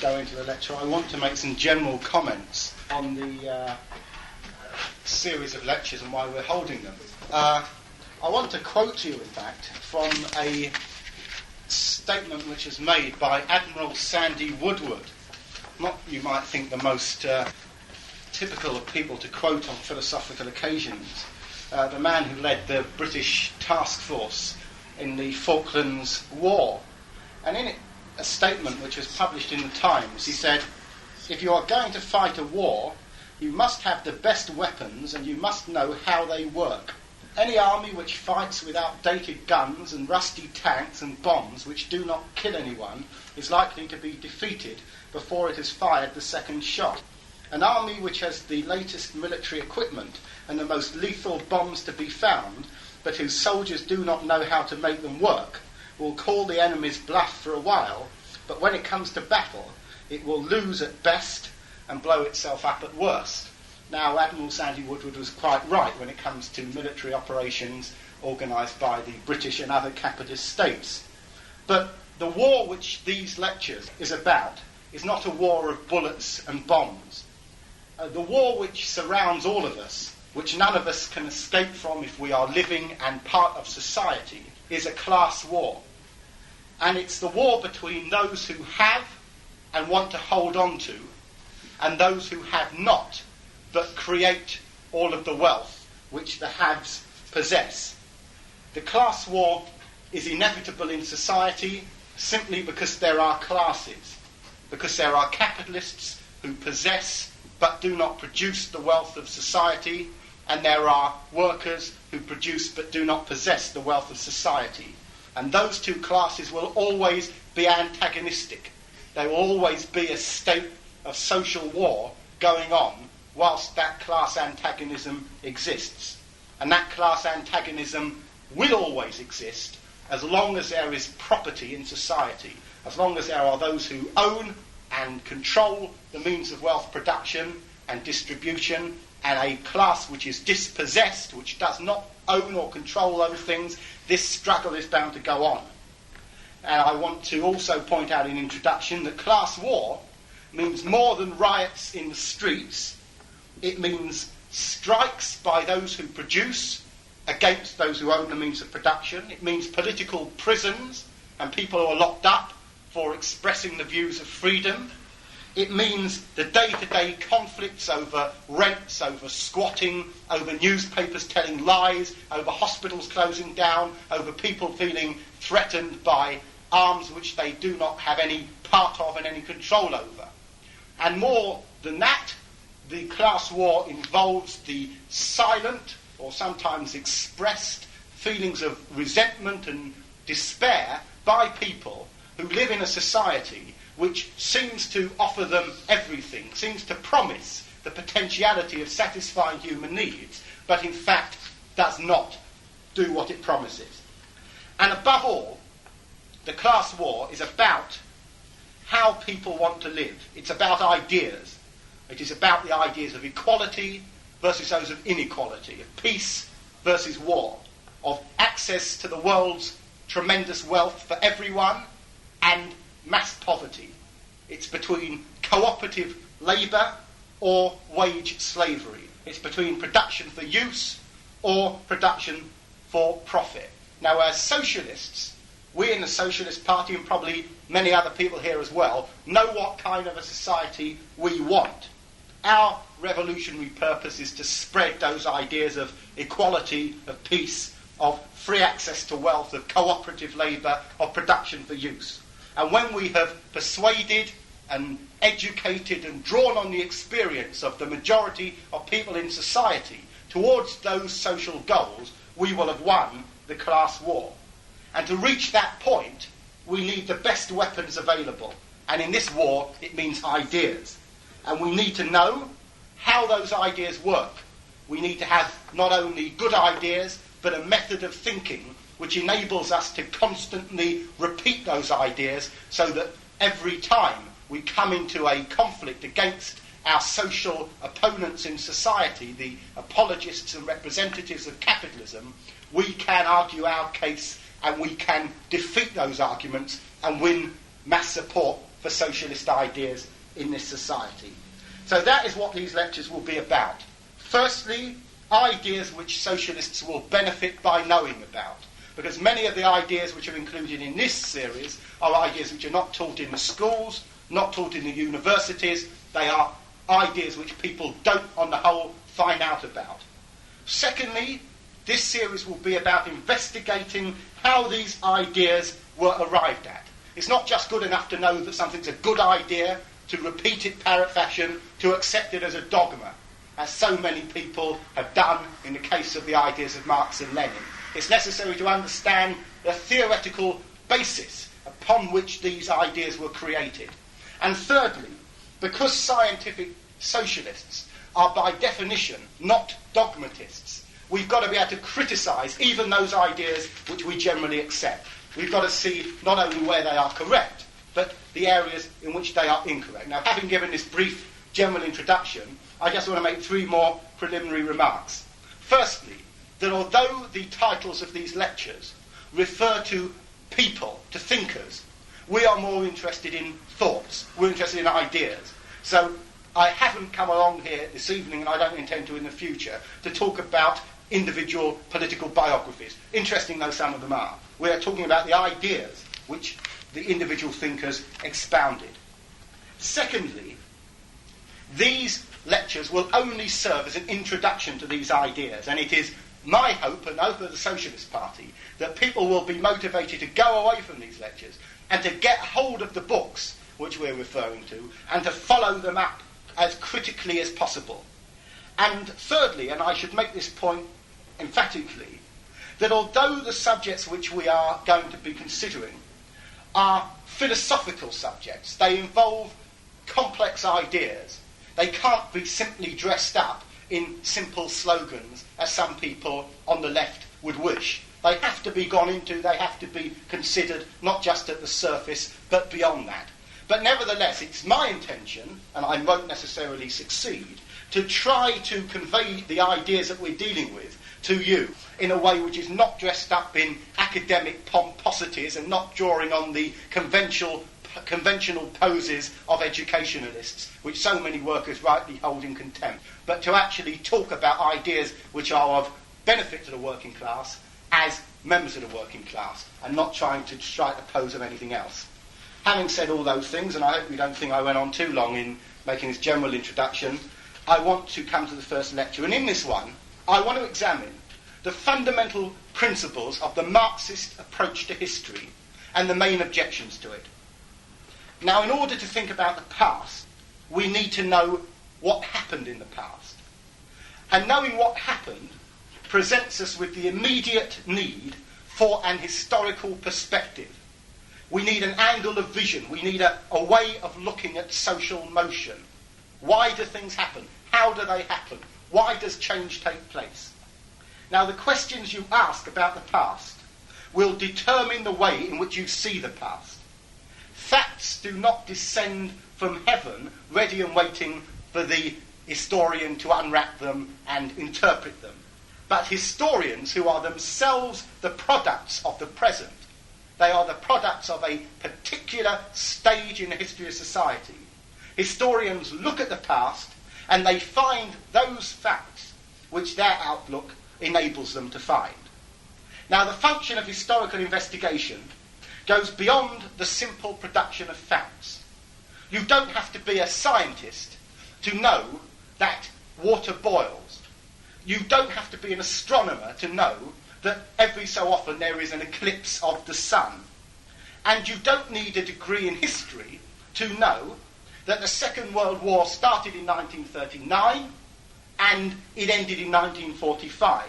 go into the lecture, I want to make some general comments on the series of lectures and why we're holding them. I want to quote to you, in fact, from a statement which is made by Admiral Sandy Woodward. Not, you might think, the most typical of people to quote on philosophical occasions. The man who led the British task force in the Falklands War. And in it, a statement which was published in the Times, he said, "If you are going to fight a war, you must have the best weapons and you must know how they work. Any army which fights with outdated guns and rusty tanks and bombs which do not kill anyone is likely to be defeated before it has fired the second shot. An army which has the latest military equipment and the most lethal bombs to be found, but whose soldiers do not know how to make them work, will call the enemy's bluff for a while, but when it comes to battle, it will lose at best and blow itself up at worst." Now, Admiral Sandy Woodward was quite right when it comes to military operations organised by the British and other capitalist states. But the war which these lectures is about is not a war of bullets and bombs. The war which surrounds all of us, which none of us can escape from if we are living and part of society, is a class war. And it's the war between those who have and want to hold on to, and those who have not, but create all of the wealth which the haves possess. The class war is inevitable in society simply because there are classes, because there are capitalists who possess but do not produce the wealth of society, and there are workers who produce but do not possess the wealth of society. And those two classes will always be antagonistic. There will always be a state of social war going on whilst that class antagonism exists. And that class antagonism will always exist as long as there is property in society, as long as there are those who own and control the means of wealth production and distribution, and a class which is dispossessed, which does not own or control those things. This struggle is bound to go on. And I want to also point out in introduction that class war means more than riots in the streets. It means strikes by those who produce against those who own the means of production. It means political prisons and people who are locked up for expressing the views of freedom. It means the day-to-day conflicts over rents, over squatting, over newspapers telling lies, over hospitals closing down, over people feeling threatened by arms which they do not have any part of and any control over. And more than that, the class war involves the silent or sometimes expressed feelings of resentment and despair by people who live in a society which seems to offer them everything, seems to promise the potentiality of satisfying human needs, but in fact does not do what it promises. And above all, the class war is about how people want to live. It's about ideas. It is about the ideas of equality versus those of inequality, of peace versus war, of access to the world's tremendous wealth for everyone and mass poverty. It's between cooperative labour or wage slavery. It's between production for use or production for profit. Now, as socialists, we in the Socialist Party, and probably many other people here as well, know what kind of a society we want. Our revolutionary purpose is to spread those ideas of equality, of peace, of free access to wealth, of cooperative labour, of production for use. And when we have persuaded and educated and drawn on the experience of the majority of people in society towards those social goals, we will have won the class war. And to reach that point, we need the best weapons available. And in this war, it means ideas. And we need to know how those ideas work. We need to have not only good ideas, but a method of thinking which enables us to constantly repeat those ideas so that every time we come into a conflict against our social opponents in society, the apologists and representatives of capitalism, we can argue our case and we can defeat those arguments and win mass support for socialist ideas in this society. So that is what these lectures will be about. Firstly, ideas which socialists will benefit by knowing about, because many of the ideas which are included in this series are ideas which are not taught in the schools, not taught in the universities. They are ideas which people don't, on the whole, find out about. Secondly, this series will be about investigating how these ideas were arrived at. It's not just good enough to know that something's a good idea, to repeat it parrot fashion, to accept it as a dogma, as so many people have done in the case of the ideas of Marx and Lenin. It's necessary to understand the theoretical basis upon which these ideas were created. And thirdly, because scientific socialists are by definition not dogmatists, we've got to be able to criticise even those ideas which we generally accept. We've got to see not only where they are correct, but the areas in which they are incorrect. Now, having given this brief general introduction, I just want to make three more preliminary remarks. Firstly, that although the titles of these lectures refer to people, to thinkers, we are more interested in thoughts, we're interested in ideas. So I haven't come along here this evening, and I don't intend to in the future, to talk about individual political biographies, interesting though some of them are. We are talking about the ideas which the individual thinkers expounded. Secondly, these lectures will only serve as an introduction to these ideas, and it is my hope and hope of the Socialist Party that people will be motivated to go away from these lectures and to get hold of the books which we're referring to and to follow them up as critically as possible. And thirdly, and I should make this point emphatically, that although the subjects which we are going to be considering are philosophical subjects, they involve complex ideas, they can't be simply dressed up in simple slogans as some people on the left would wish. They have to be gone into, they have to be considered not just at the surface but beyond that. But nevertheless, it's my intention, and I won't necessarily succeed, to try to convey the ideas that we're dealing with to you in a way which is not dressed up in academic pomposities and not drawing on the conventional poses of educationalists, which so many workers rightly hold in contempt, but to actually talk about ideas which are of benefit to the working class as members of the working class, and not trying to strike the pose of anything else. Having said all those things, and I hope you don't think I went on too long in making this general introduction, I want to come to the first lecture. And in this one, I want to examine the fundamental principles of the Marxist approach to history and the main objections to it. Now, in order to think about the past, we need to know what happened in the past. And knowing what happened presents us with the immediate need for an historical perspective. We need an angle of vision. We need a way of looking at social motion. Why do things happen? How do they happen? Why does change take place? Now, the questions you ask about the past will determine the way in which you see the past. Facts do not descend from heaven ready and waiting for the historian to unwrap them and interpret them. But historians, who are themselves the products of the present, they are the products of a particular stage in the history of society. Historians look at the past and they find those facts which their outlook enables them to find. Now, the function of historical investigation goes beyond the simple production of facts. You don't have to be a scientist to know that water boils. You don't have to be an astronomer to know that every so often there is an eclipse of the sun. And you don't need a degree in history to know that the Second World War started in 1939 and it ended in 1945.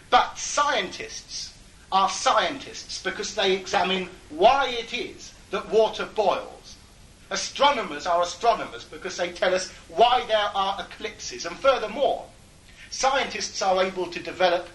But scientists are scientists because they examine why it is that water boils. Astronomers are astronomers because they tell us why there are eclipses. And furthermore, scientists are able to develop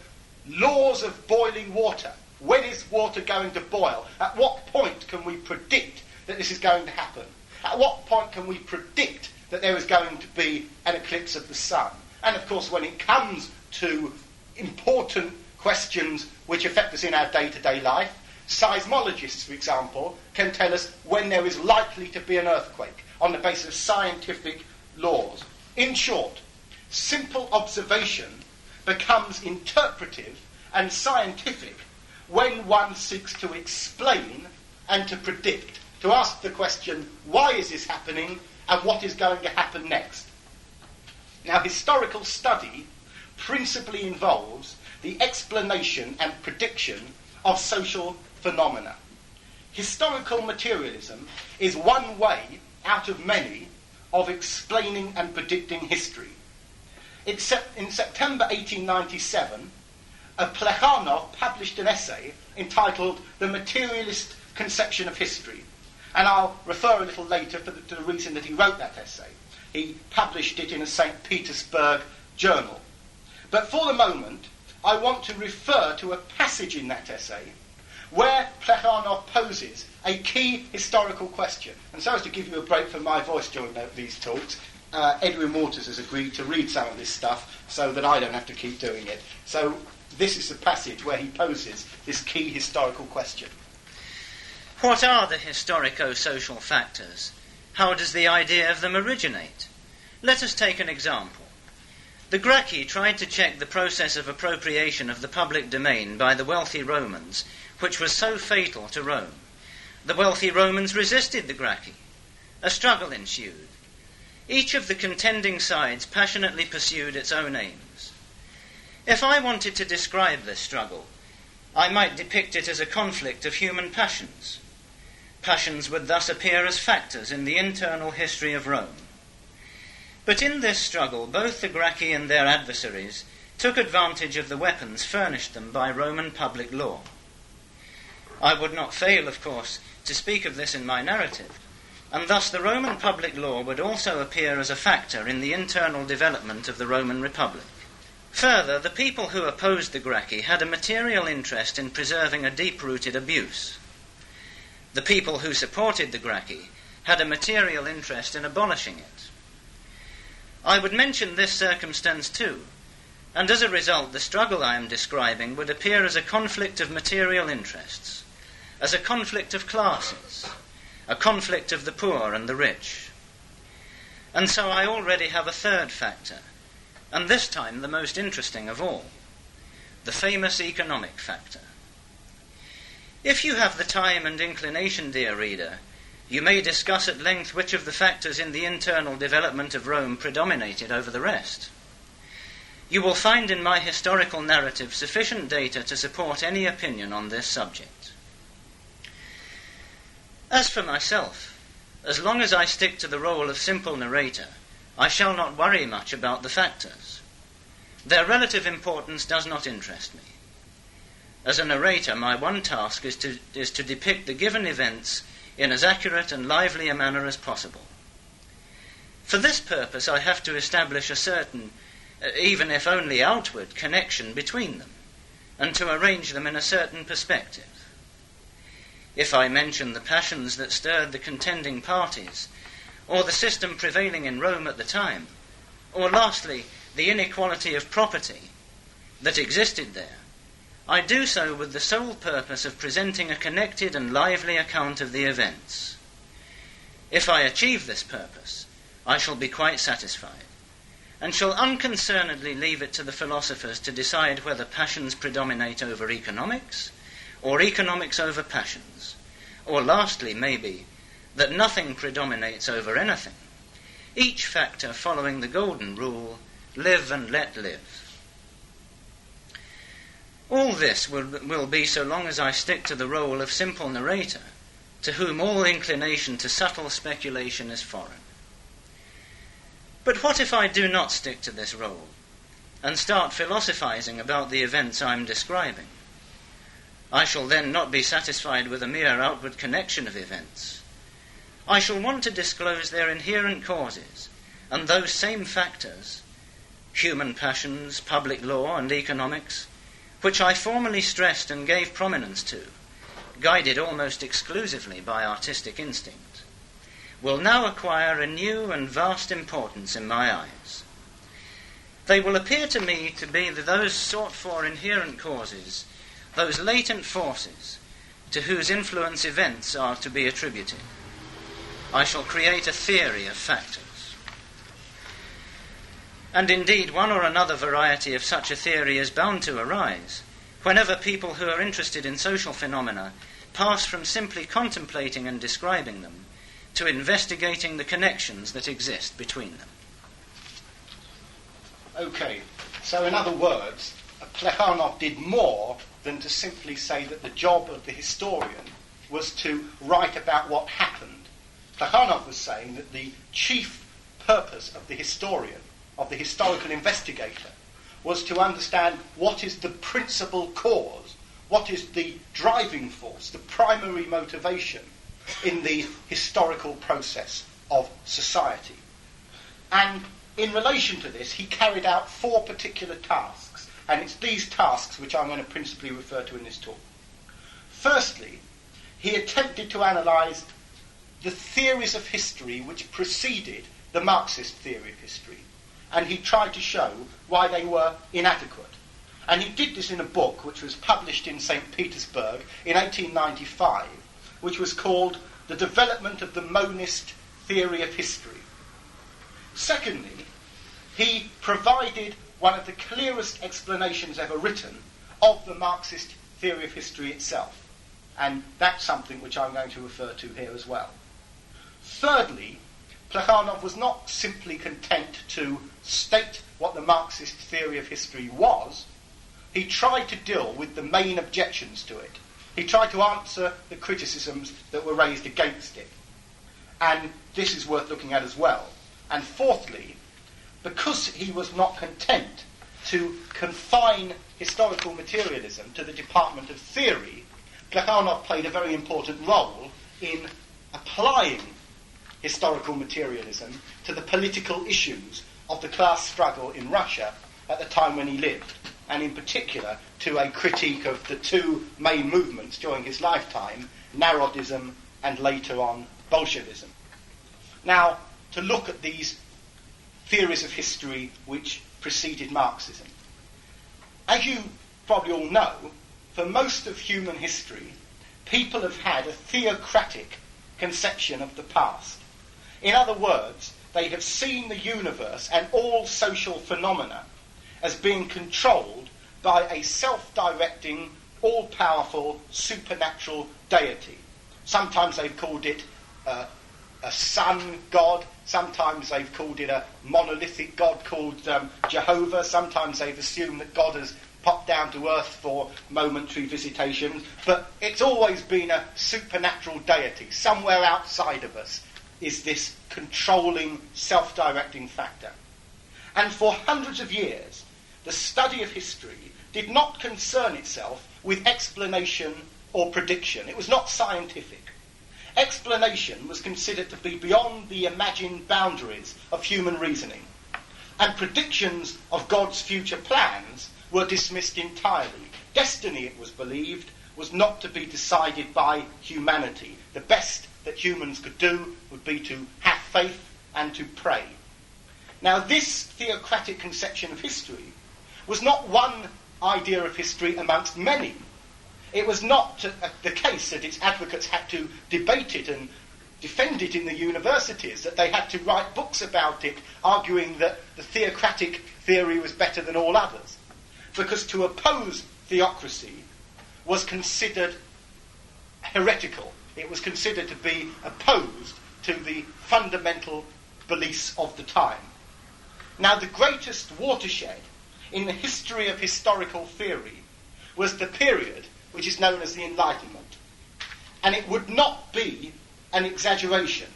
laws of boiling water. When is water going to boil? At what point can we predict that this is going to happen? At what point can we predict that there is going to be an eclipse of the sun? And of course, when it comes to important questions which affect us in our day-to-day life, Seismologists, for example, can tell us when there is likely to be an earthquake on the basis of scientific laws. In short, simple observation becomes interpretive and scientific when one seeks to explain and to predict, to ask the question, why is this happening and what is going to happen next? Now, historical study principally involves the explanation and prediction of social phenomena. Historical materialism is one way out of many of explaining and predicting history. In September 1897, Plekhanov published an essay entitled The Materialist Conception of History. And I'll refer a little later to the reason that he wrote that essay. He published it in a St. Petersburg journal. But for the moment, I want to refer to a passage in that essay where Plekhanov poses a key historical question. And so as to give you a break from my voice during these talks, Edwin Waters has agreed to read some of this stuff so that I don't have to keep doing it. So this is the passage where he poses this key historical question. What are the historico-social factors? How does the idea of them originate? Let us take an example. The Gracchi tried to check the process of appropriation of the public domain by the wealthy Romans, which was so fatal to Rome. The wealthy Romans resisted the Gracchi. A struggle ensued. Each of the contending sides passionately pursued its own aims. If I wanted to describe this struggle, I might depict it as a conflict of human passions. Passions would thus appear as factors in the internal history of Rome. But in this struggle, both the Gracchi and their adversaries took advantage of the weapons furnished them by Roman public law. I would not fail, of course, to speak of this in my narrative, and thus the Roman public law would also appear as a factor in the internal development of the Roman Republic. Further, the people who opposed the Gracchi had a material interest in preserving a deep-rooted abuse. The people who supported the Gracchi had a material interest in abolishing it. I would mention this circumstance too, and as a result the struggle I am describing would appear as a conflict of material interests, as a conflict of classes, a conflict of the poor and the rich. And so I already have a third factor, and this time the most interesting of all, the famous economic factor. If you have the time and inclination, dear reader, you may discuss at length which of the factors in the internal development of Rome predominated over the rest. You will find in my historical narrative sufficient data to support any opinion on this subject. As for myself, as long as I stick to the role of simple narrator, I shall not worry much about the factors. Their relative importance does not interest me. As a narrator, my one task is to depict the given events in as accurate and lively a manner as possible. For this purpose I have to establish a certain, even if only outward, connection between them, and to arrange them in a certain perspective. If I mention the passions that stirred the contending parties, or the system prevailing in Rome at the time, or lastly, the inequality of property that existed there, I do so with the sole purpose of presenting a connected and lively account of the events. If I achieve this purpose, I shall be quite satisfied, and shall unconcernedly leave it to the philosophers to decide whether passions predominate over economics, or economics over passions, or lastly, maybe, that nothing predominates over anything, each factor following the golden rule, live and let live. All this will be so long as I stick to the role of simple narrator, to whom all inclination to subtle speculation is foreign. But what if I do not stick to this role, and start philosophizing about the events I am describing? I shall then not be satisfied with a mere outward connection of events. I shall want to disclose their inherent causes, and those same factors, human passions, public law, and economics, which I formerly stressed and gave prominence to, guided almost exclusively by artistic instinct, will now acquire a new and vast importance in my eyes. They will appear to me to be those sought-for inherent causes, those latent forces, to whose influence events are to be attributed. I shall create a theory of factors. And indeed, one or another variety of such a theory is bound to arise whenever people who are interested in social phenomena pass from simply contemplating and describing them to investigating the connections that exist between them. Okay, so in other words, Plekhanov did more than to simply say that the job of the historian was to write about what happened. Plekhanov was saying that the chief purpose of the historian, of the historical investigator, was to understand what is the principal cause, what is the driving force, the primary motivation in the historical process of society. And in relation to this, he carried out 4 particular tasks, and it's these tasks which I'm going to principally refer to in this talk. Firstly, he attempted to analyse the theories of history which preceded the Marxist theory of history, and he tried to show why they were inadequate. And he did this in a book which was published in St. Petersburg in 1895, which was called The Development of the Monist Theory of History. Secondly, he provided one of the clearest explanations ever written of the Marxist theory of history itself, and that's something which I'm going to refer to here as well. Thirdly, Plekhanov was not simply content to state what the Marxist theory of history was. He tried to deal with the main objections to it. He tried to answer the criticisms that were raised against it. And this is worth looking at as well. And fourthly, because he was not content to confine historical materialism to the department of theory, Plekhanov played a very important role in applying historical materialism to the political issues of the class struggle in Russia at the time when he lived, and in particular to a critique of the 2 main movements during his lifetime, Narodism and later on Bolshevism. Now, to look at these theories of history which preceded Marxism. As you probably all know, for most of human history, people have had a theocratic conception of the past. In other words, they have seen the universe and all social phenomena as being controlled by a self-directing, all-powerful, supernatural deity. Sometimes they've called it a sun god, sometimes they've called it a monolithic god called Jehovah, sometimes they've assumed that God has popped down to earth for momentary visitations, but it's always been a supernatural deity. Somewhere outside of us is this controlling, self-directing factor. And for hundreds of years, the study of history did not concern itself with explanation or prediction. It was not scientific. Explanation was considered to be beyond the imagined boundaries of human reasoning, and predictions of God's future plans were dismissed entirely. Destiny, it was believed, was not to be decided by humanity. The best that humans could do would be to have faith and to pray. Now, this theocratic conception of history was not one idea of history amongst many. It was not the case that its advocates had to debate it and defend it in the universities, that they had to write books about it, arguing that the theocratic theory was better than all others. Because to oppose theocracy was considered heretical. It was considered to be opposed to the fundamental beliefs of the time. Now, the greatest watershed in the history of historical theory was the period which is known as the Enlightenment. And it would not be an exaggeration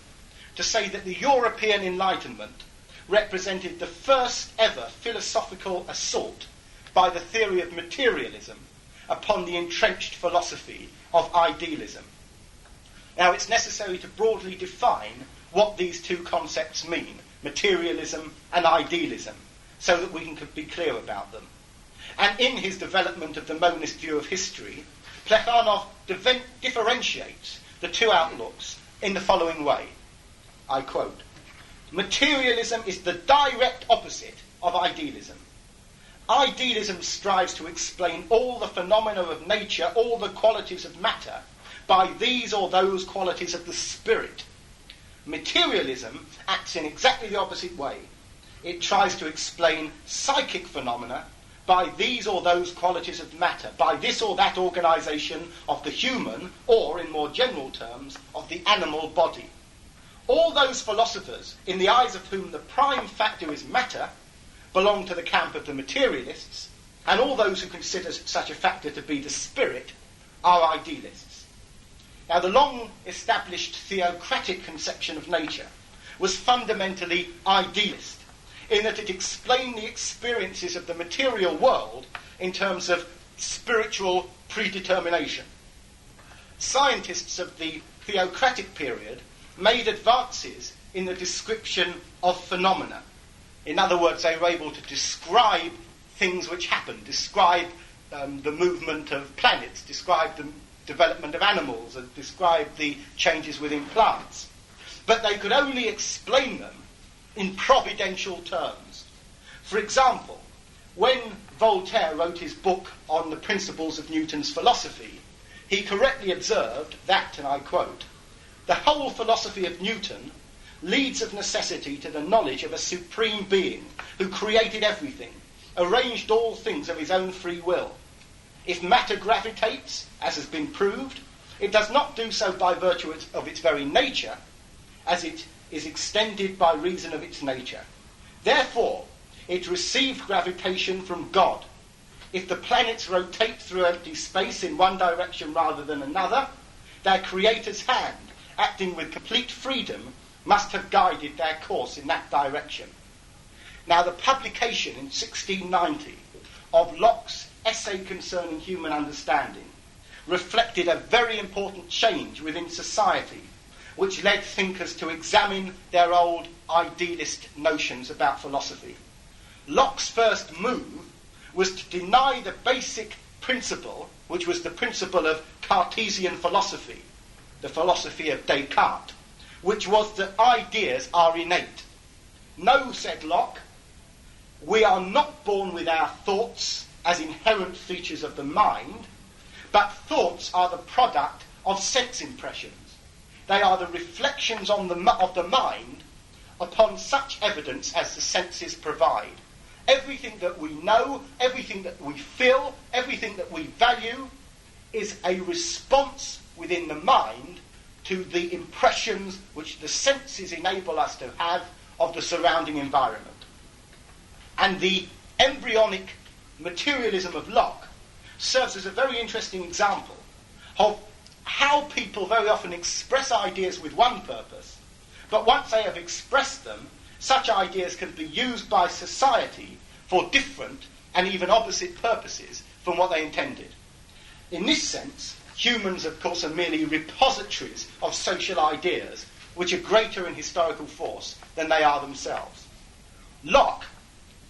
to say that the European Enlightenment represented the first ever philosophical assault by the theory of materialism upon the entrenched philosophy of idealism. Now, it's necessary to broadly define what these 2 concepts mean, materialism and idealism, so that we can be clear about them. And in his development of the monist view of history, Plekhanov differentiates the 2 outlooks in the following way. I quote, "Materialism is the direct opposite of idealism. Idealism strives to explain all the phenomena of nature, all the qualities of matter, by these or those qualities of the spirit. Materialism acts in exactly the opposite way. It tries to explain psychic phenomena by these or those qualities of matter, by this or that organisation of the human, or, in more general terms, of the animal body. All those philosophers, in the eyes of whom the prime factor is matter, belong to the camp of the materialists, and all those who consider such a factor to be the spirit are idealists. Now, the long-established theocratic conception of nature was fundamentally idealist, in that it explained the experiences of the material world in terms of spiritual predetermination. Scientists of the theocratic period made advances in the description of phenomena. In other words, they were able to describe things which happen, describe the movement of planets, describe the development of animals, and describe the changes within plants. But they could only explain them in providential terms. For example, when Voltaire wrote his book on the principles of Newton's philosophy, he correctly observed that, and I quote, "The whole philosophy of Newton leads of necessity to the knowledge of a supreme being who created everything, arranged all things of his own free will. If matter gravitates, as has been proved, it does not do so by virtue of its very nature, as it is extended by reason of its nature. Therefore, it received gravitation from God. If the planets rotate through empty space in one direction rather than another, their Creator's hand, acting with complete freedom, must have guided their course in that direction." Now, the publication in 1690 of Locke's Essay Concerning Human Understanding reflected a very important change within society, which led thinkers to examine their old idealist notions about philosophy. Locke's first move was to deny the basic principle, which was the principle of Cartesian philosophy, the philosophy of Descartes, which was that ideas are innate. "No," said Locke, "we are not born with our thoughts as inherent features of the mind, but thoughts are the product of sense impressions. They are the reflections of the mind upon such evidence as the senses provide. Everything that we know, everything that we feel, everything that we value is a response within the mind to the impressions which the senses enable us to have of the surrounding environment." And the embryonic materialism of Locke serves as a very interesting example of how people very often express ideas with one purpose, but once they have expressed them, such ideas can be used by society for different and even opposite purposes from what they intended. In this sense, humans, of course, are merely repositories of social ideas which are greater in historical force than they are themselves. Locke,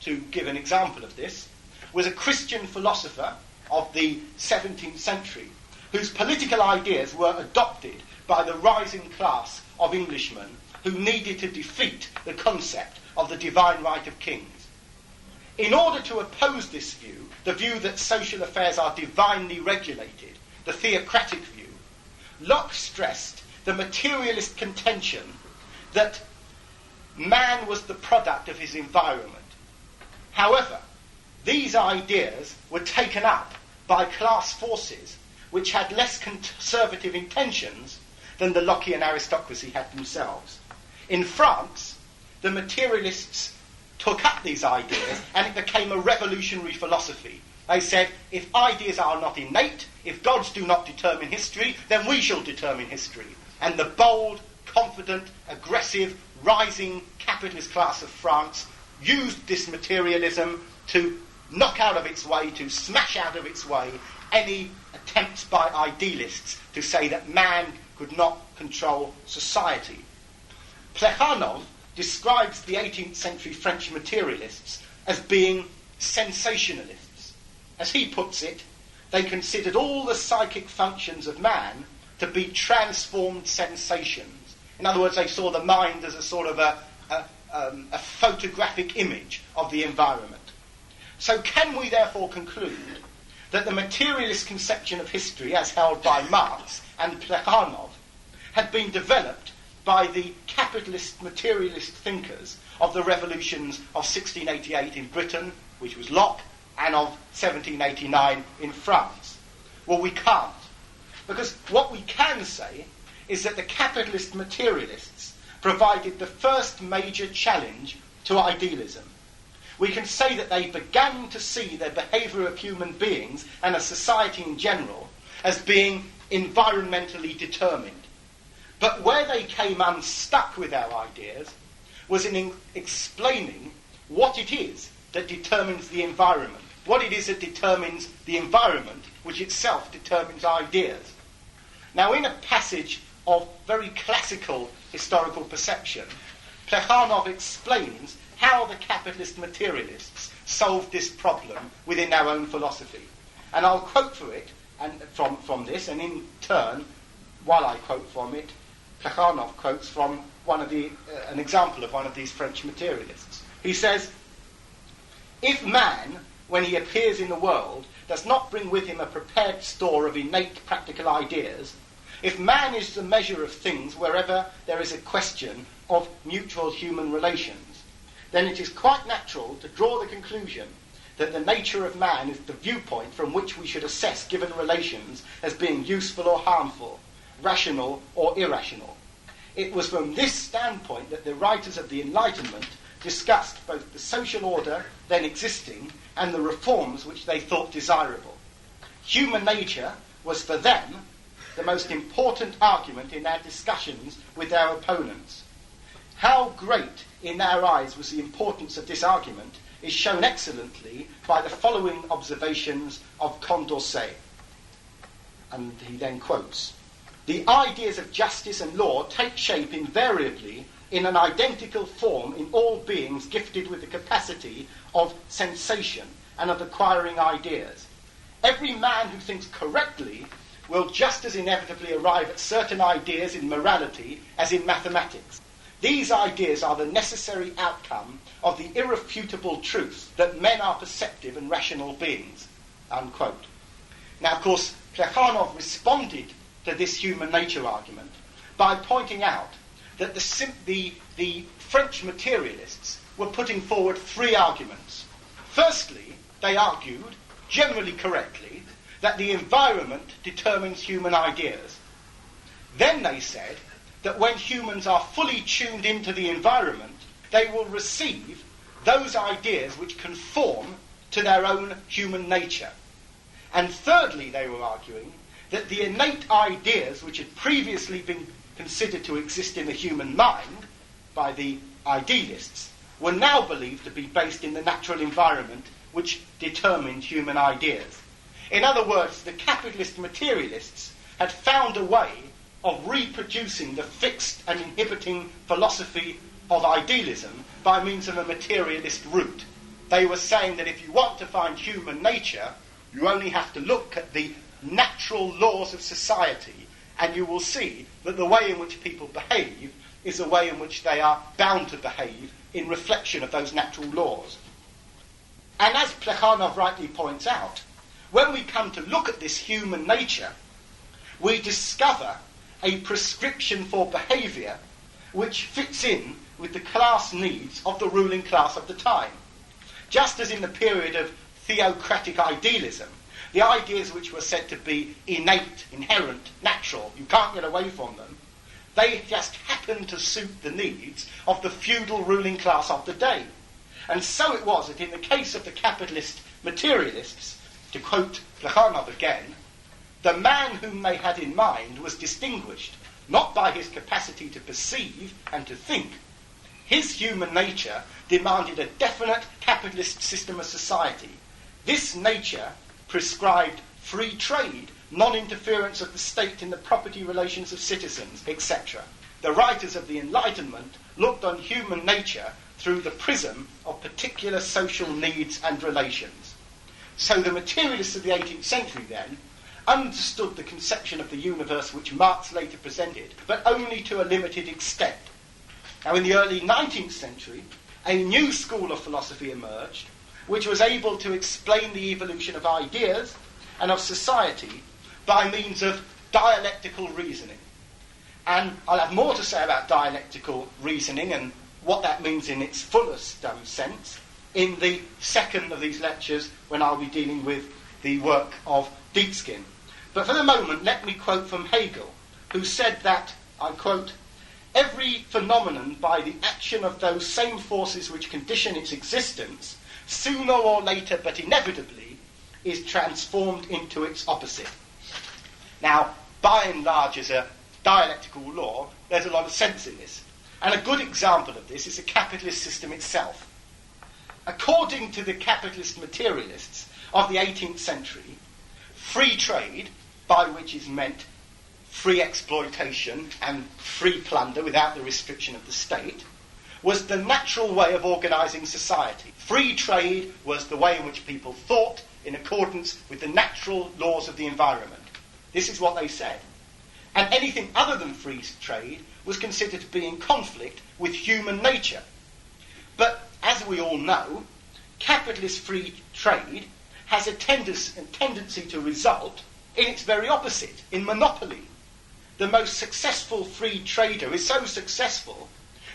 to give an example of this, was a Christian philosopher of the 17th century whose political ideas were adopted by the rising class of Englishmen who needed to defeat the concept of the divine right of kings. In order to oppose this view, the view that social affairs are divinely regulated, the theocratic view, Locke stressed the materialist contention that man was the product of his environment. However, these ideas were taken up by class forces which had less conservative intentions than the Lockean aristocracy had themselves. In France, the materialists took up these ideas and it became a revolutionary philosophy. They said, if ideas are not innate, if gods do not determine history, then we shall determine history. And the bold, confident, aggressive, rising capitalist class of France used this materialism to knock out of its way, to smash out of its way any attempts by idealists to say that man could not control society. Plekhanov describes the 18th century French materialists as being sensationalists. As he puts it, they considered all the psychic functions of man to be transformed sensations. In other words, they saw the mind as a sort of a photographic image of the environment. So can we therefore conclude that the materialist conception of history, as held by Marx and Plekhanov, had been developed by the capitalist materialist thinkers of the revolutions of 1688 in Britain, which was Locke, and of 1789 in France. Well, we can't. Because what we can say is that the capitalist materialists provided the first major challenge to idealism. We can say that they began to see the behaviour of human beings and of society in general as being environmentally determined. But where they came unstuck with our ideas was in explaining what it is that determines the environment, what it is that determines the environment, which itself determines ideas. Now, in a passage of very classical historical perception, Plekhanov explains how the capitalist materialists solved this problem within our own philosophy. And I'll quote for it and from this, and in turn, while I quote from it, Plekhanov quotes from an example of one of these French materialists. He says, "If man, when he appears in the world, does not bring with him a prepared store of innate practical ideas, if man is the measure of things wherever there is a question of mutual human relations, then it is quite natural to draw the conclusion that the nature of man is the viewpoint from which we should assess given relations as being useful or harmful, rational or irrational. It was from this standpoint that the writers of the Enlightenment discussed both the social order then existing and the reforms which they thought desirable. Human nature was for them the most important argument in our discussions with our opponents. How great in our eyes was the importance of this argument is shown excellently by the following observations of Condorcet." And he then quotes, "The ideas of justice and law take shape invariably in an identical form in all beings gifted with the capacity of sensation and of acquiring ideas. Every man who thinks correctly will just as inevitably arrive at certain ideas in morality as in mathematics. These ideas are the necessary outcome of the irrefutable truth that men are perceptive and rational beings." Unquote. Now, of course, Plekhanov responded to this human nature argument by pointing out that the French materialists were putting forward three arguments. Firstly, they argued, generally correctly, that the environment determines human ideas. Then they said that when humans are fully tuned into the environment, they will receive those ideas which conform to their own human nature. And thirdly, they were arguing that the innate ideas which had previously been considered to exist in the human mind by the idealists were now believed to be based in the natural environment which determined human ideas. In other words, the capitalist materialists had found a way of reproducing the fixed and inhibiting philosophy of idealism by means of a materialist route. They were saying that if you want to find human nature, you only have to look at the natural laws of society, and you will see that the way in which people behave is the way in which they are bound to behave in reflection of those natural laws. And as Plekhanov rightly points out, when we come to look at this human nature, we discover a prescription for behaviour which fits in with the class needs of the ruling class of the time. Just as in the period of theocratic idealism, the ideas which were said to be innate, inherent, natural, you can't get away from them, they just happen to suit the needs of the feudal ruling class of the day. And so it was that in the case of the capitalist materialists, to quote Plekhanov again, the man whom they had in mind was distinguished not by his capacity to perceive and to think. His human nature demanded a definite capitalist system of society. This nature prescribed free trade, non-interference of the state in the property relations of citizens, etc. The writers of the Enlightenment looked on human nature through the prism of particular social needs and relations. So the materialists of the 18th century then understood the conception of the universe which Marx later presented, but only to a limited extent. Now in the early 19th century, a new school of philosophy emerged, which was able to explain the evolution of ideas and of society by means of dialectical reasoning. And I'll have more to say about dialectical reasoning and what that means in its fullest sense in the second of these lectures, when I'll be dealing with the work of Deatskin. But for the moment, let me quote from Hegel, who said that, I quote, "Every phenomenon, by the action of those same forces which condition its existence, sooner or later, but inevitably, is transformed into its opposite." Now, by and large, as a dialectical law, there's a lot of sense in this. And a good example of this is the capitalist system itself. According to the capitalist materialists of the 18th century, free trade, by which is meant free exploitation and free plunder without the restriction of the state, was the natural way of organising society. Free trade was the way in which people thought in accordance with the natural laws of the environment. This is what they said. And anything other than free trade was considered to be in conflict with human nature. But, as we all know, capitalist free trade has a tendency to result in its very opposite, in monopoly. The most successful free trader is so successful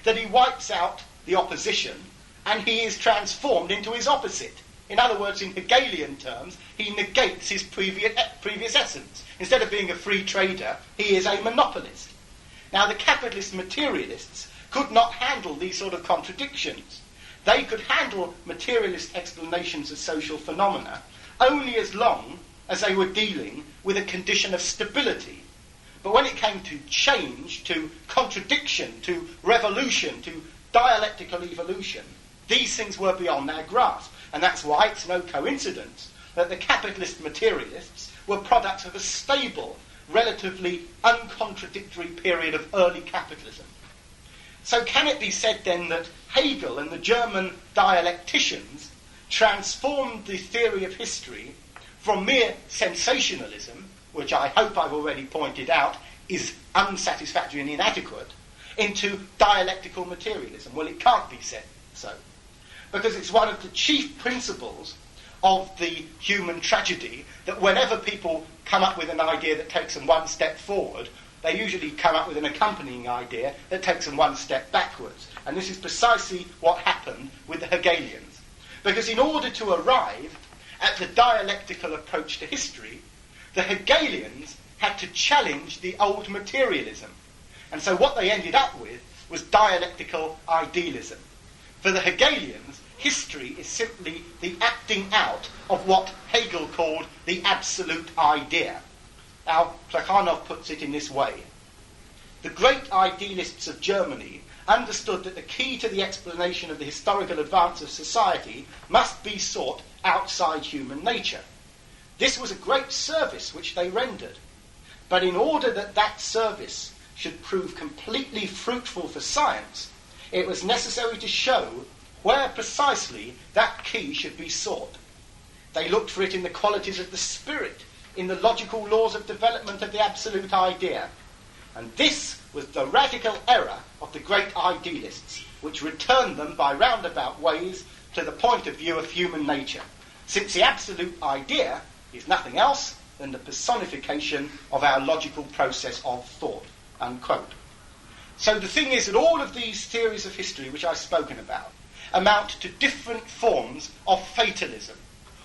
that he wipes out the opposition and he is transformed into his opposite. In other words, in Hegelian terms, he negates his previous essence. Instead of being a free trader, he is a monopolist. Now, the capitalist materialists could not handle these sort of contradictions. They could handle materialist explanations of social phenomena only as long as they were dealing with a condition of stability. But when it came to change, to contradiction, to revolution, to dialectical evolution, these things were beyond their grasp. And that's why it's no coincidence that the capitalist materialists were products of a stable, relatively uncontradictory period of early capitalism. So can it be said then that Hegel and the German dialecticians transformed the theory of history from mere sensationalism, which I hope I've already pointed out is unsatisfactory and inadequate, into dialectical materialism? Well, it can't be said so, because it's one of the chief principles of the human tragedy that whenever people come up with an idea that takes them one step forward, they usually come up with an accompanying idea that takes them one step backwards. And this is precisely what happened with the Hegelians. Because in order to arrive at the dialectical approach to history, the Hegelians had to challenge the old materialism. And so what they ended up with was dialectical idealism. For the Hegelians, history is simply the acting out of what Hegel called the absolute idea. Now, Plekhanov puts it in this way. The great idealists of Germany understood that the key to the explanation of the historical advance of society must be sought outside human nature. This was a great service which they rendered. But in order that that service should prove completely fruitful for science, it was necessary to show where precisely that key should be sought. They looked for it in the qualities of the spirit, in the logical laws of development of the absolute idea. And this was the radical error of the great idealists, which returned them by roundabout ways to the point of view of human nature, since the absolute idea is nothing else than the personification of our logical process of thought, unquote. So the thing is that all of these theories of history which I've spoken about amount to different forms of fatalism.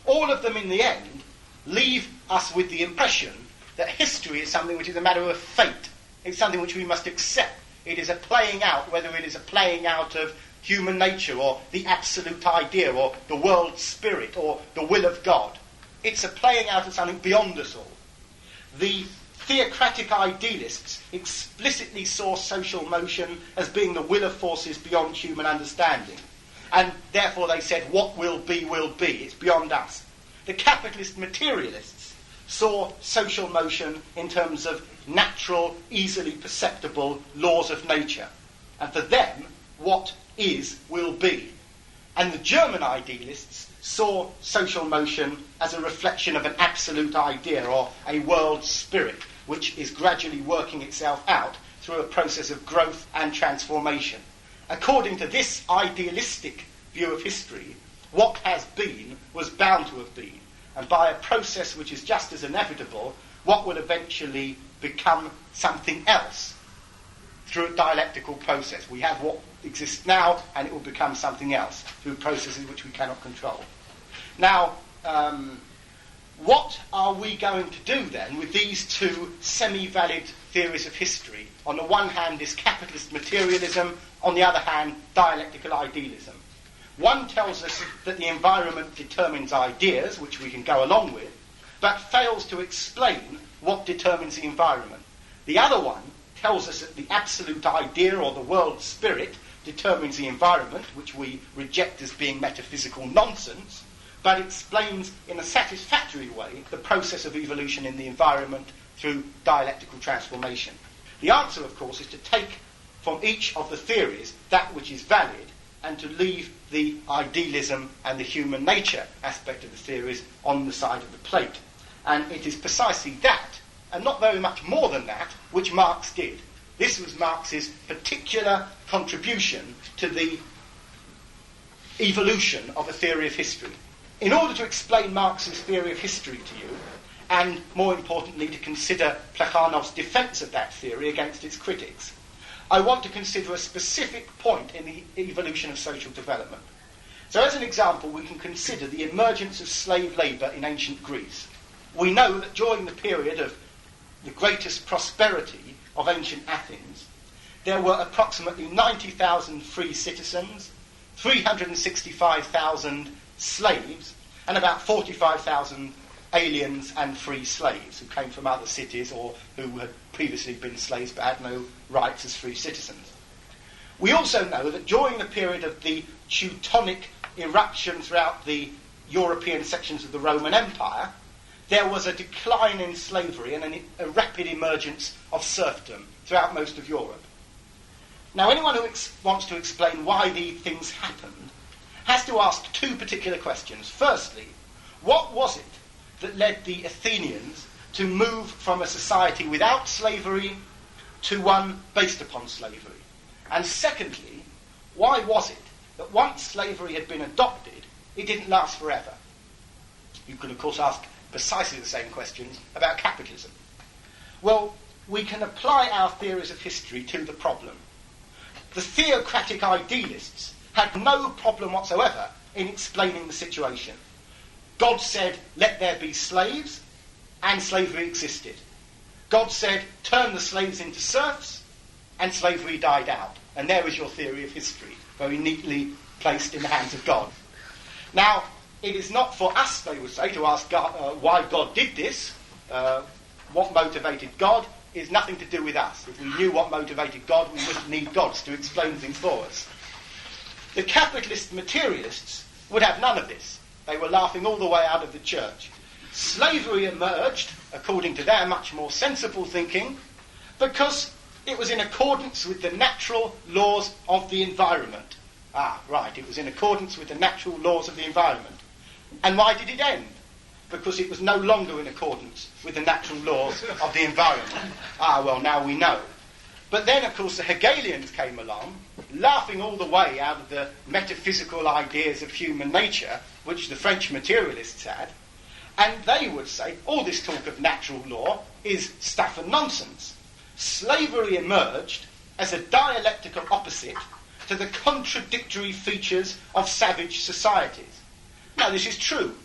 All of them in the end leave us with the impression that history is something which is a matter of fate. It's something which we must accept. It is a playing out, whether it is a playing out of human nature or the absolute idea or the world spirit or the will of God. It's a playing out of something beyond us all. The theocratic idealists explicitly saw social motion as being the will of forces beyond human understanding. And therefore they said, what will be, it's beyond us. The capitalist materialists saw social motion in terms of natural, easily perceptible laws of nature. And for them, what is, will be. And the German idealists saw social motion as a reflection of an absolute idea or a world spirit, which is gradually working itself out through a process of growth and transformation. According to this idealistic view of history, what has been was bound to have been. and by a process which is just as inevitable, what will eventually become something else through a dialectical process. We have what exists now, and it will become something else through processes which we cannot control. Now, what are we going to do then with these two semi-valid theories of history? On the one hand, this capitalist materialism, on the other hand, dialectical idealism. One tells us that the environment determines ideas, which we can go along with, but fails to explain what determines the environment. The other one tells us that the absolute idea or the world spirit determines the environment, which we reject as being metaphysical nonsense, but explains in a satisfactory way the process of evolution in the environment through dialectical transformation. The answer, of course, is to take from each of the theories that which is valid and to leave the idealism and the human nature aspect of the theories on the side of the plate. And it is precisely that, and not very much more than that, which Marx did. This was Marx's particular contribution to the evolution of a theory of history. In order to explain Marx's theory of history to you, and more importantly to consider Plekhanov's defence of that theory against its critics, I want to consider a specific point in the evolution of social development. So as an example, we can consider the emergence of slave labour in ancient Greece. We know that during the period of the greatest prosperity of ancient Athens, there were approximately 90,000 free citizens, 365,000 slaves, and about 45,000 aliens and free slaves who came from other cities or who had previously been slaves but had no rights as free citizens. We also know that during the period of the Teutonic eruption throughout the European sections of the Roman Empire, there was a decline in slavery and a rapid emergence of serfdom throughout most of Europe. Now, anyone who wants to explain why these things happened has to ask two particular questions. Firstly, what was it that led the Athenians to move from a society without slavery to one based upon slavery? And secondly, why was it that once slavery had been adopted, it didn't last forever? You could, of course, ask precisely the same questions about capitalism. Well, we can apply our theories of history to the problem. The theocratic idealists had no problem whatsoever in explaining the situation. God said, let there be slaves, and slavery existed. God said, turn the slaves into serfs, and slavery died out. And there is your theory of history, very neatly placed in the hands of God. Now, it is not for us, they would say, to ask God, why God did this. What motivated God is nothing to do with us. If we knew what motivated God, we wouldn't need gods to explain things for us. The capitalist materialists would have none of this. They were laughing all the way out of the church. Slavery emerged, according to their much more sensible thinking, because it was in accordance with the natural laws of the environment. Ah, right, it was in accordance with the natural laws of the environment. And why did it end? Because it was no longer in accordance with the natural laws of the environment. Ah, well, now we know. But then, of course, the Hegelians came along, laughing all the way out of the metaphysical ideas of human nature, which the French materialists had, and they would say, all this talk of natural law is stuff and nonsense. Slavery emerged as a dialectical opposite to the contradictory features of savage societies. Now, this is true,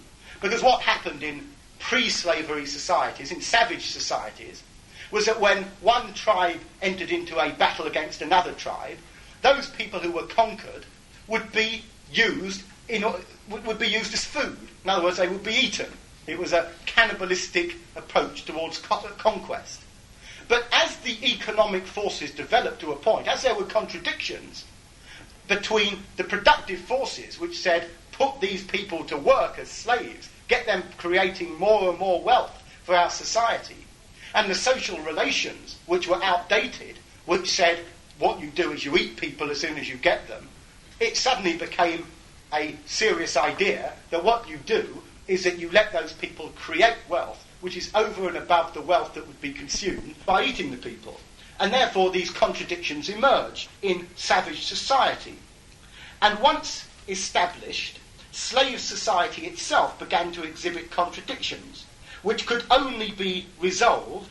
because what happened in pre-slavery societies, in savage societies, was that when one tribe entered into a battle against another tribe, those people who were conquered would be used as food. In other words, they would be eaten. It was a cannibalistic approach towards conquest. But as the economic forces developed to a point, as there were contradictions between the productive forces which said, put these people to work as slaves, get them creating more and more wealth for our society, and the social relations which were outdated, which said what you do is you eat people as soon as you get them, it suddenly became a serious idea that what you do is that you let those people create wealth which is over and above the wealth that would be consumed by eating the people. And therefore these contradictions emerged in savage society. And once established, slave society itself began to exhibit contradictions, which could only be resolved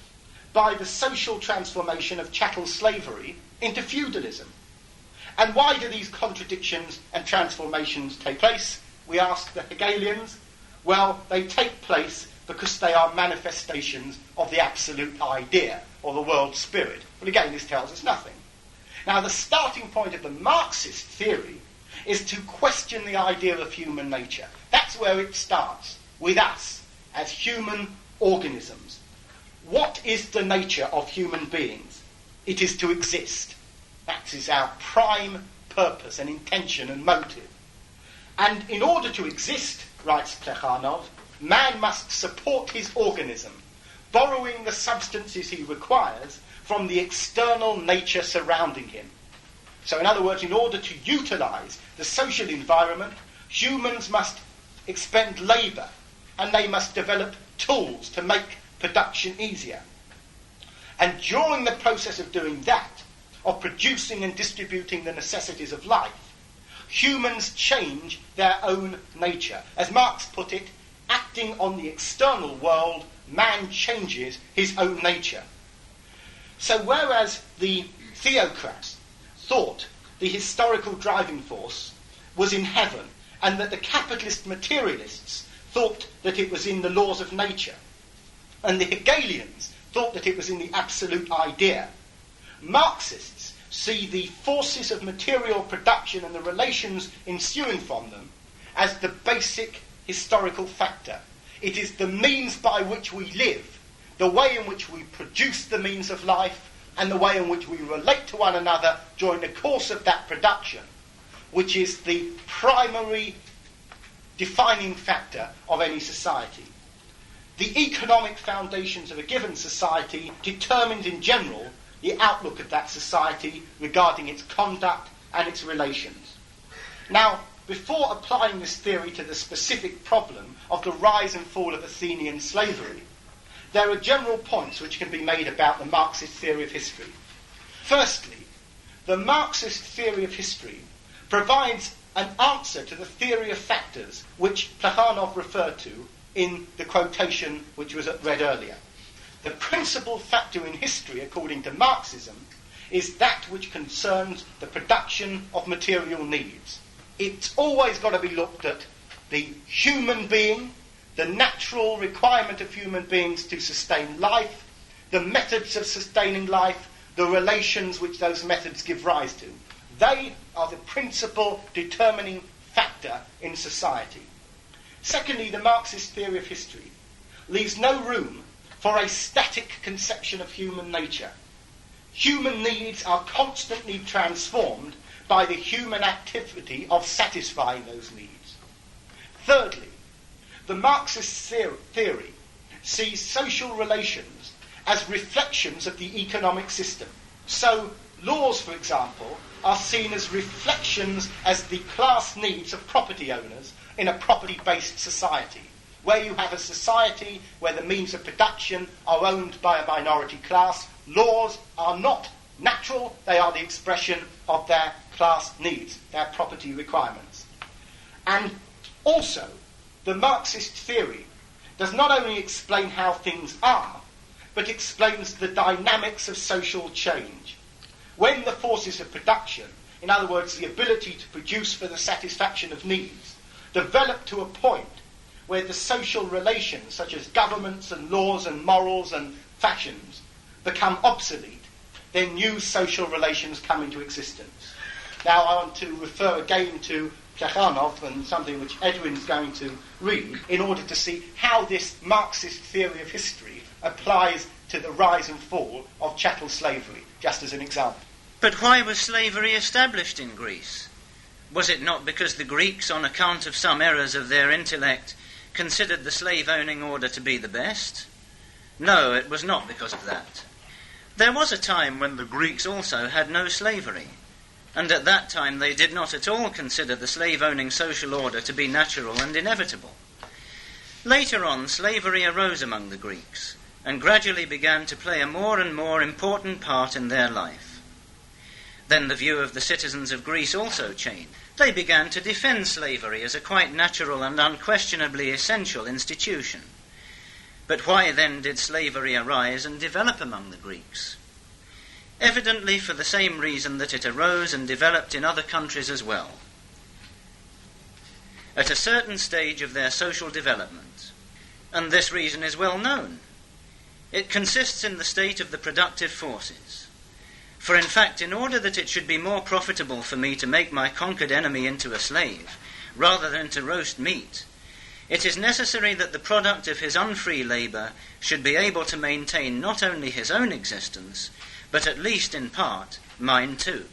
by the social transformation of chattel slavery into feudalism. And why do these contradictions and transformations take place? We ask the Hegelians. Well, they take place because they are manifestations of the absolute idea, or the world spirit. But again, this tells us nothing. Now, the starting point of the Marxist theory is to question the idea of human nature. That's where it starts, with us, as human organisms. What is the nature of human beings? It is to exist. That is our prime purpose and intention and motive. And in order to exist, writes Plekhanov, man must support his organism, borrowing the substances he requires from the external nature surrounding him. So in other words, in order to utilise the social environment, humans must expend labour, and they must develop tools to make production easier. And during the process of doing that, of producing and distributing the necessities of life, humans change their own nature. As Marx put it, acting on the external world, man changes his own nature. So whereas the theocrats thought the historical driving force was in heaven, and that the capitalist materialists thought that it was in the laws of nature, and the Hegelians thought that it was in the absolute idea, Marxists see the forces of material production and the relations ensuing from them as the basic historical factor. It is the means by which we live, the way in which we produce the means of life, and the way in which we relate to one another during the course of that production, which is the primary defining factor of any society. The economic foundations of a given society determines in general the outlook of that society regarding its conduct and its relations. Now, before applying this theory to the specific problem of the rise and fall of Athenian slavery, there are general points which can be made about the Marxist theory of history. Firstly, the Marxist theory of history provides an answer to the theory of factors which Plekhanov referred to in the quotation which was read earlier. The principal factor in history, according to Marxism, is that which concerns the production of material needs. It's always got to be looked at the human being, the natural requirement of human beings to sustain life, the methods of sustaining life, the relations which those methods give rise to. They are the principal determining factor in society. Secondly, the Marxist theory of history leaves no room for a static conception of human nature. Human needs are constantly transformed by the human activity of satisfying those needs. Thirdly, the Marxist theory sees social relations as reflections of the economic system. So, laws, for example, are seen as reflections as the class needs of property owners in a property-based society. Where you have a society where the means of production are owned by a minority class, laws are not natural, they are the expression of their class needs, their property requirements. And also, the Marxist theory does not only explain how things are, but explains the dynamics of social change. When the forces of production, in other words, the ability to produce for the satisfaction of needs, develop to a point where the social relations, such as governments and laws and morals and fashions, become obsolete, then new social relations come into existence. Now I want to refer again to Plekhanov and something which Edwin's going to read in order to see how this Marxist theory of history applies to the rise and fall of chattel slavery, just as an example. But why was slavery established in Greece? Was it not because the Greeks, on account of some errors of their intellect, considered the slave-owning order to be the best? No, it was not because of that. There was a time when the Greeks also had no slavery, and at that time they did not at all consider the slave-owning social order to be natural and inevitable. Later on, slavery arose among the Greeks, and gradually began to play a more and more important part in their life. Then the view of the citizens of Greece also changed. they began to defend slavery as a quite natural and unquestionably essential institution. But why then did slavery arise and develop among the Greeks? Evidently for the same reason that it arose and developed in other countries as well. At a certain stage of their social development, and this reason is well known. It consists in the state of the productive forces. For in fact, in order that it should be more profitable for me to make my conquered enemy into a slave, rather than to roast meat, it is necessary that the product of his unfree labour should be able to maintain not only his own existence, but at least in part, mine too.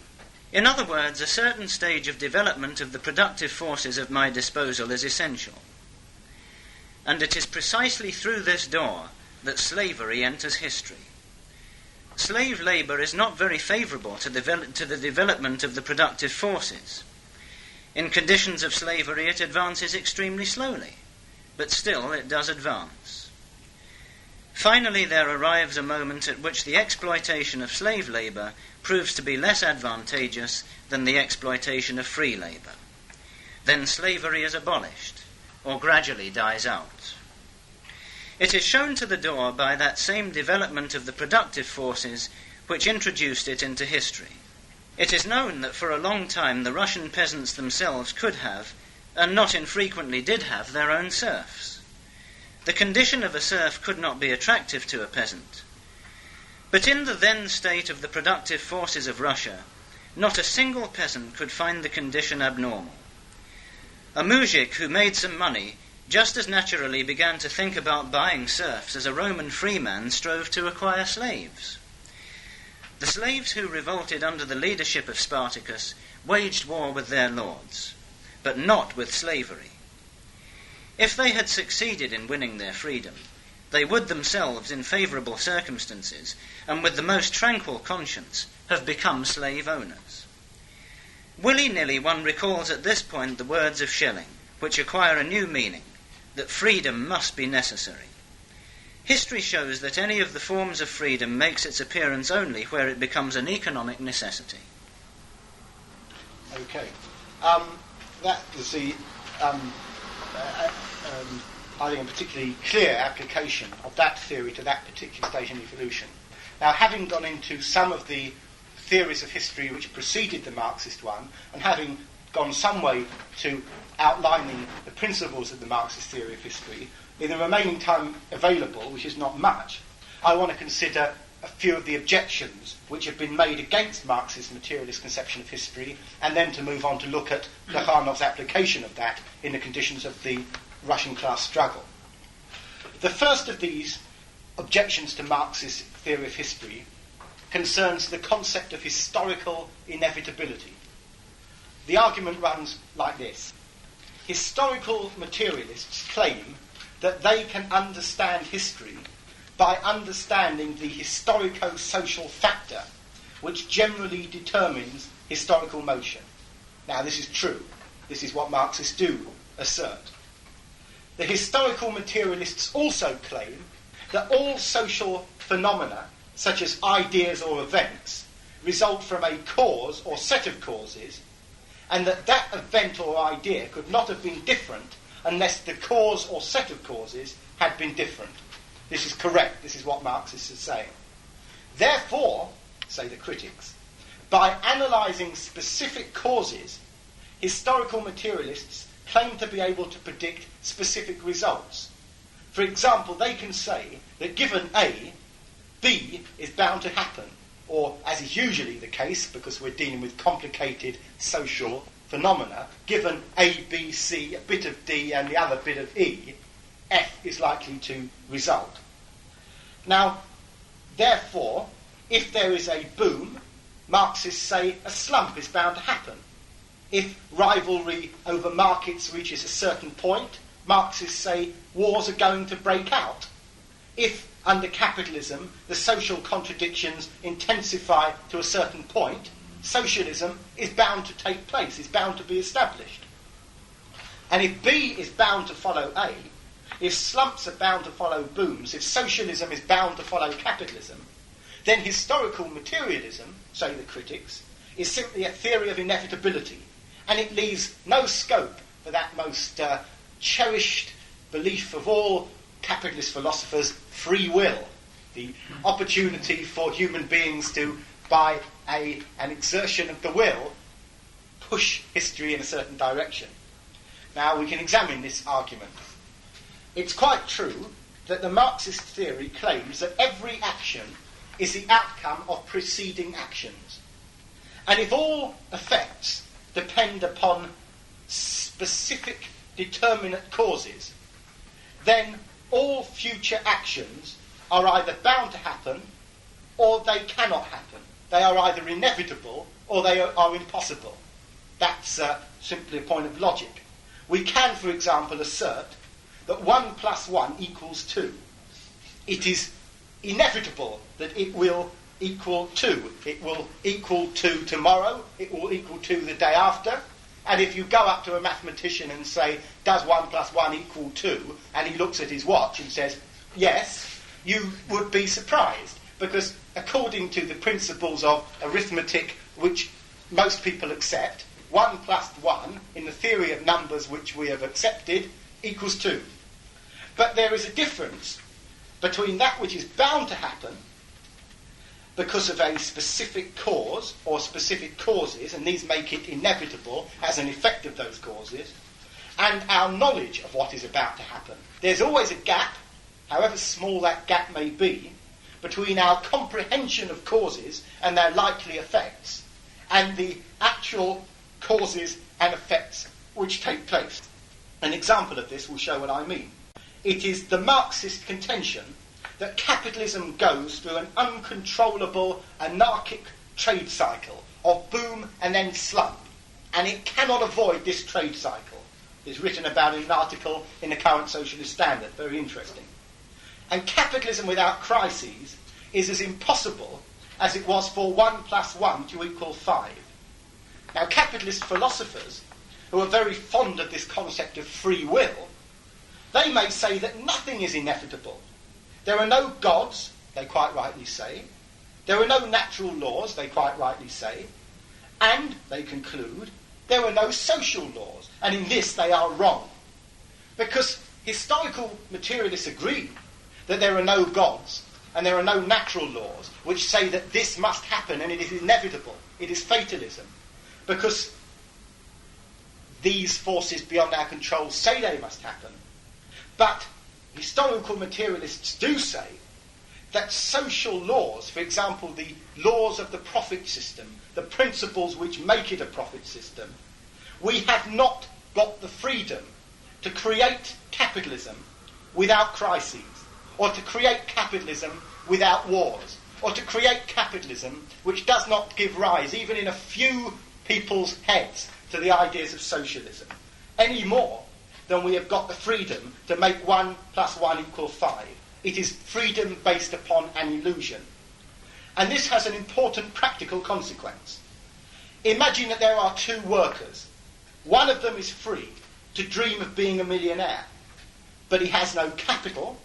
In other words, a certain stage of development of the productive forces at my disposal is essential. And it is precisely through this door that slavery enters history. Slave labour is not very favourable to the development of the productive forces. In conditions of slavery it advances extremely slowly, but still it does advance. Finally there arrives a moment at which the exploitation of slave labour proves to be less advantageous than the exploitation of free labour. Then slavery is abolished, or gradually dies out. It is shown to the door by that same development of the productive forces which introduced it into history. It is known that for a long time the Russian peasants themselves could have, and not infrequently did have, their own serfs. The condition of a serf could not be attractive to a peasant. But in the then state of the productive forces of Russia, not a single peasant could find the condition abnormal. A muzhik who made some money just as naturally began to think about buying serfs as a Roman freeman strove to acquire slaves. The slaves who revolted under the leadership of Spartacus waged war with their lords, but not with slavery. If they had succeeded in winning their freedom, they would themselves, in favourable circumstances, and with the most tranquil conscience, have become slave owners. Willy-nilly one recalls at this point the words of Schelling, which acquire a new meaning, that freedom must be necessary. History shows that any of the forms of freedom makes its appearance only where it becomes an economic necessity. Okay. That is the, I think, a particularly clear application of that theory to that particular stage in evolution. Now, having gone into some of the theories of history which preceded the Marxist one, and having gone some way to outlining the principles of the Marxist theory of history, in the remaining time available, which is not much, I want to consider a few of the objections which have been made against Marxist materialist conception of history, and then to move on to look at Plekhanov's application of that in the conditions of the Russian class struggle. The first of these objections to Marxist theory of history concerns the concept of historical inevitability. The argument runs like this. Historical materialists claim that they can understand history by understanding the historico-social factor which generally determines historical motion. Now, this is true. This is what Marxists do assert. The historical materialists also claim that all social phenomena, such as ideas or events, result from a cause or set of causes, and that event or idea could not have been different unless the cause or set of causes had been different. This is correct. This is what Marxists are saying. Therefore, say the critics, by analysing specific causes, historical materialists claim to be able to predict specific results. For example, they can say that given A, B is bound to happen, or, as is usually the case, because we're dealing with complicated social phenomena, given A, B, C, a bit of D and the other bit of E, F is likely to result. Now, therefore, if there is a boom, Marxists say a slump is bound to happen. If rivalry over markets reaches a certain point, Marxists say wars are going to break out. If, under capitalism, the social contradictions intensify to a certain point, socialism is bound to take place, is bound to be established. And if B is bound to follow A, if slumps are bound to follow booms, if socialism is bound to follow capitalism, then historical materialism, say the critics, is simply a theory of inevitability, And it leaves no scope for that most cherished belief of all capitalist philosophers, free will, the opportunity for human beings to, by an exertion of the will, push history in a certain direction. Now we can examine this argument. It's quite true that the Marxist theory claims that every action is the outcome of preceding actions. And if all effects depend upon specific determinate causes, then all future actions are either bound to happen or they cannot happen. They are either inevitable or they are impossible. That's simply a point of logic. We can, for example, assert that 1 + 1 = 2. It is inevitable that it will equal 2. It will equal 2 tomorrow, it will equal 2 the day after, and if you go up to a mathematician and say, does 1 + 1 = 2, and he looks at his watch and says, yes, you would be surprised, because according to the principles of arithmetic which most people accept, 1 + 1, in the theory of numbers which we have accepted, equals 2. But there is a difference between that which is bound to happen because of a specific cause or specific causes, and these make it inevitable as an effect of those causes, and our knowledge of what is about to happen. There's always a gap, however small that gap may be, between our comprehension of causes and their likely effects and the actual causes and effects which take place. An example of this will show what I mean. It is the Marxist contention that capitalism goes through an uncontrollable, anarchic trade cycle of boom and then slump, and it cannot avoid this trade cycle. It's written about in an article in the Current Socialist Standard, very interesting. And capitalism without crises is as impossible as it was for 1 + 1 to = 5. Now, capitalist philosophers, who are very fond of this concept of free will, they may say that nothing is inevitable. There are no gods, they quite rightly say. There are no natural laws, they quite rightly say. And, they conclude, there are no social laws, and in this they are wrong. Because historical materialists agree that there are no gods and there are no natural laws which say that this must happen and it is inevitable. It is fatalism. Because these forces beyond our control say they must happen. But historical materialists do say that social laws, for example, the laws of the profit system, the principles which make it a profit system, we have not got the freedom to create capitalism without crises, or to create capitalism without wars, or to create capitalism which does not give rise, even in a few people's heads, to the ideas of socialism, any more than we have got the freedom to make 1 + 1 = 5. It is freedom based upon an illusion. And this has an important practical consequence. Imagine that there are two workers. One of them is free to dream of being a millionaire, but he has no capital,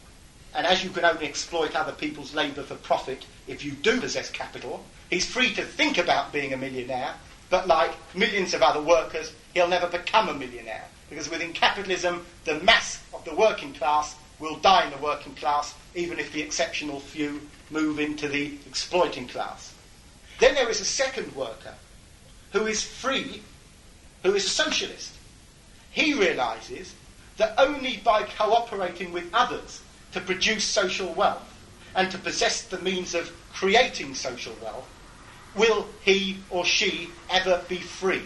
and as you can only exploit other people's labour for profit if you do possess capital, he's free to think about being a millionaire, but like millions of other workers, he'll never become a millionaire, because within capitalism, the mass of the working class will die in the working class, even if the exceptional few move into the exploiting class. Then there is a second worker who is free, who is a socialist. He realises that only by cooperating with others to produce social wealth and to possess the means of creating social wealth will he or she ever be free.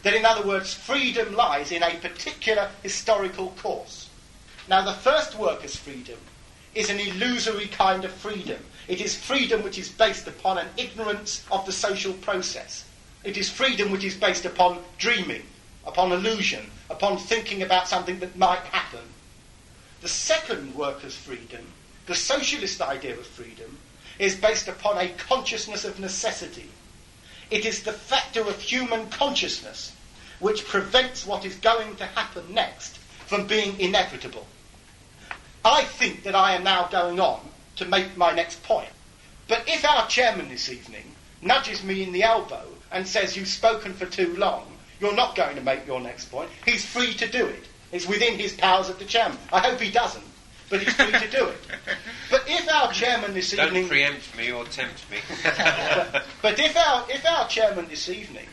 That, in other words, freedom lies in a particular historical course. Now, the first worker's freedom is an illusory kind of freedom. It is freedom which is based upon an ignorance of the social process. It is freedom which is based upon dreaming, upon illusion, upon thinking about something that might happen. The second worker's freedom, the socialist idea of freedom, is based upon a consciousness of necessity. It is the factor of human consciousness which prevents what is going to happen next from being inevitable. I think that I am now going on to make my next point. But if our chairman this evening nudges me in the elbow and says, "You've spoken for too long," you're not going to make your next point. He's free to do it. It's within his powers of the chairman. I hope he doesn't, but he's free to do it. But if our chairman this evening... Don't preempt me or tempt me. but if our chairman this evening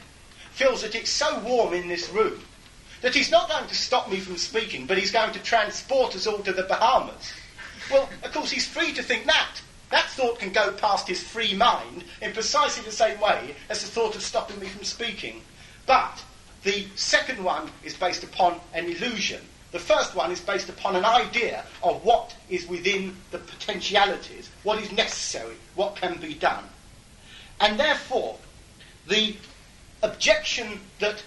feels that it's so warm in this room that he's not going to stop me from speaking, but he's going to transport us all to the Bahamas, well, of course, he's free to think that. That thought can go past his free mind in precisely the same way as the thought of stopping me from speaking. But the second one is based upon an illusion. The first one is based upon an idea of what is within the potentialities, what is necessary, what can be done. And therefore, the objection that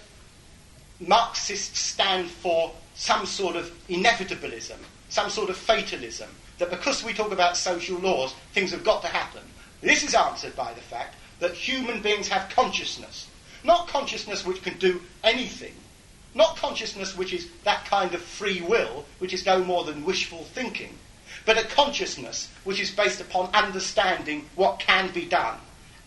Marxists stand for some sort of inevitabilism, some sort of fatalism, that because we talk about social laws, things have got to happen. This is answered by the fact that human beings have consciousness. Not consciousness which can do anything. Not consciousness which is that kind of free will, which is no more than wishful thinking. But a consciousness which is based upon understanding what can be done,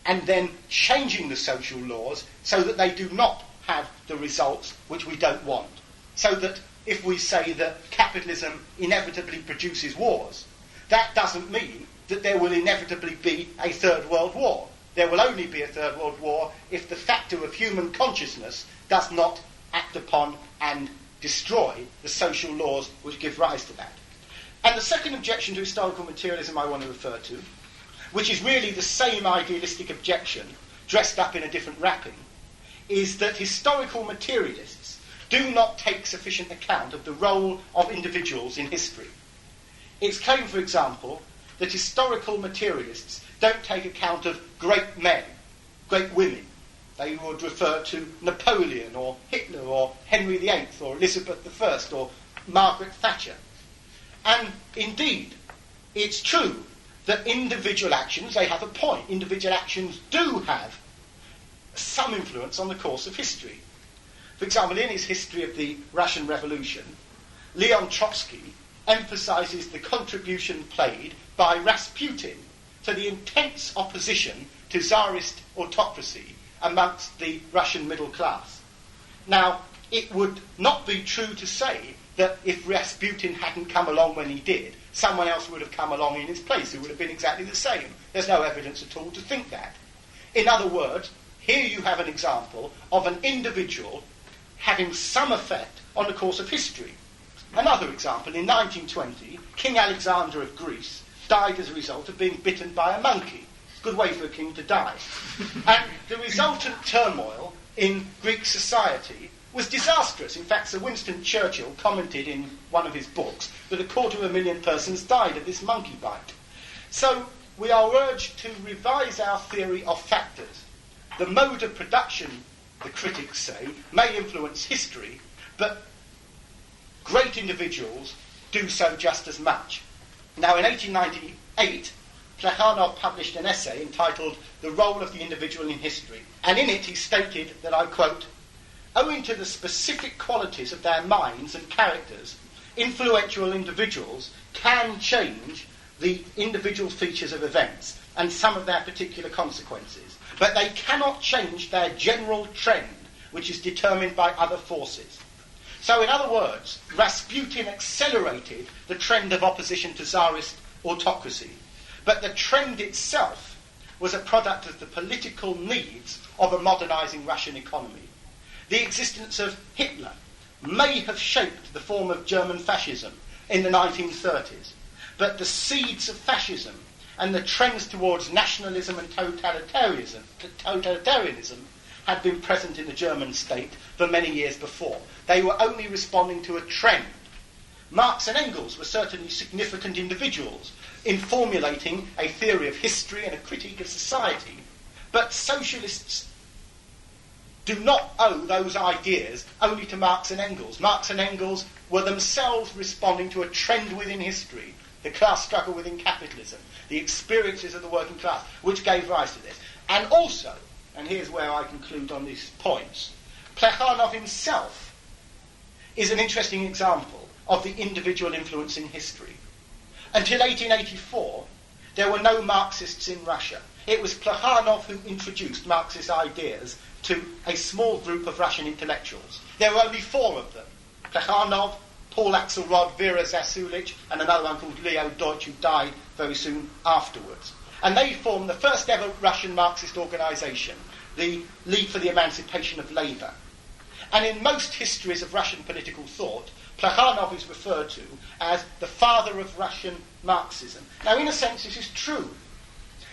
and then changing the social laws so that they do not have the results which we don't want. So that if we say that capitalism inevitably produces wars, that doesn't mean that there will inevitably be a Third World War. There will only be a Third World War if the factor of human consciousness does not act upon and destroy the social laws which give rise to that. And the second objection to historical materialism I want to refer to, which is really the same idealistic objection dressed up in a different wrapping, is that historical materialists do not take sufficient account of the role of individuals in history. It's claimed, for example, that historical materialists don't take account of great men, great women. They would refer to Napoleon or Hitler or Henry VIII or Elizabeth I or Margaret Thatcher. And indeed, it's true that individual actions, they have a point. Individual actions do have some influence on the course of history. For example, in his history of the Russian Revolution, Leon Trotsky emphasizes the contribution played by Rasputin to the intense opposition to Tsarist autocracy amongst the Russian middle class. Now, it would not be true to say that if Rasputin hadn't come along when he did, someone else would have come along in his place who would have been exactly the same. There's no evidence at all to think that. In other words, here you have an example of an individual having some effect on the course of history. Another example, in 1920, King Alexander of Greece died as a result of being bitten by a monkey. Good way for a king to die. And the resultant turmoil in Greek society was disastrous. In fact, Sir Winston Churchill commented in one of his books that 250,000 persons died of this monkey bite. So we are urged to revise our theory of factors. The mode of production, the critics say, may influence history, but great individuals do so just as much. Now, in 1898, Plekhanov published an essay entitled The Role of the Individual in History, and in it he stated that, I quote, "Owing to the specific qualities of their minds and characters, influential individuals can change the individual features of events and some of their particular consequences, but they cannot change their general trend, which is determined by other forces." So, in other words, Rasputin accelerated the trend of opposition to Tsarist autocracy, but the trend itself was a product of the political needs of a modernizing Russian economy. The existence of Hitler may have shaped the form of German fascism in the 1930s, but the seeds of fascism and the trends towards nationalism and totalitarianism had been present in the German state for many years before. They were only responding to a trend. Marx and Engels were certainly significant individuals in formulating a theory of history and a critique of society, but socialists do not owe those ideas only to Marx and Engels. Marx and Engels were themselves responding to a trend within history, the class struggle within capitalism, the experiences of the working class, which gave rise to this. And also, and here's where I conclude on these points, Plekhanov himself is an interesting example of the individual influence in history. Until 1884, there were no Marxists in Russia. It was Plekhanov who introduced Marxist ideas to a small group of Russian intellectuals. There were only 4 of them. Plekhanov, Paul Axelrod, Vera Zasulich, and another one called Leo Deutsch, who died very soon afterwards. And they formed the first ever Russian Marxist organisation, the League for the Emancipation of Labour. And in most histories of Russian political thought, Plekhanov is referred to as the father of Russian Marxism. Now, in a sense, this is true,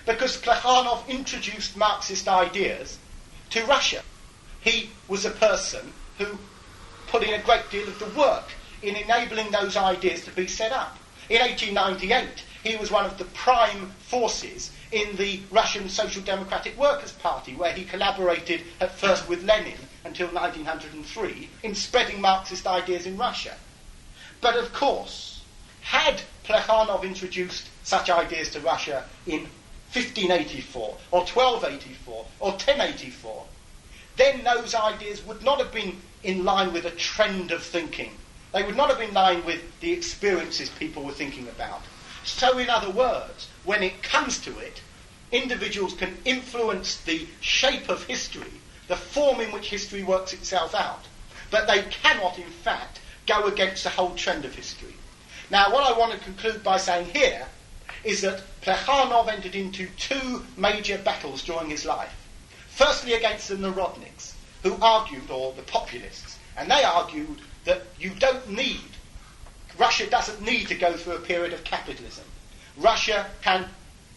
because Plekhanov introduced Marxist ideas to Russia. He was a person who put in a great deal of the work in enabling those ideas to be set up. In 1898, he was one of the prime forces in the Russian Social Democratic Workers' Party, where he collaborated at first with Lenin until 1903 in spreading Marxist ideas in Russia. But of course, had Plekhanov introduced such ideas to Russia in 1584 or 1284 or 1084, then those ideas would not have been in line with a trend of thinking. They would not have been in line with the experiences people were thinking about. So, in other words, when it comes to it, individuals can influence the shape of history, the form in which history works itself out, but they cannot, in fact, go against the whole trend of history. Now, what I want to conclude by saying here is that Plekhanov entered into 2 major battles during his life. Firstly, against the Narodniks, who argued, or the populists, and they argued that Russia doesn't need to go through a period of capitalism. Russia can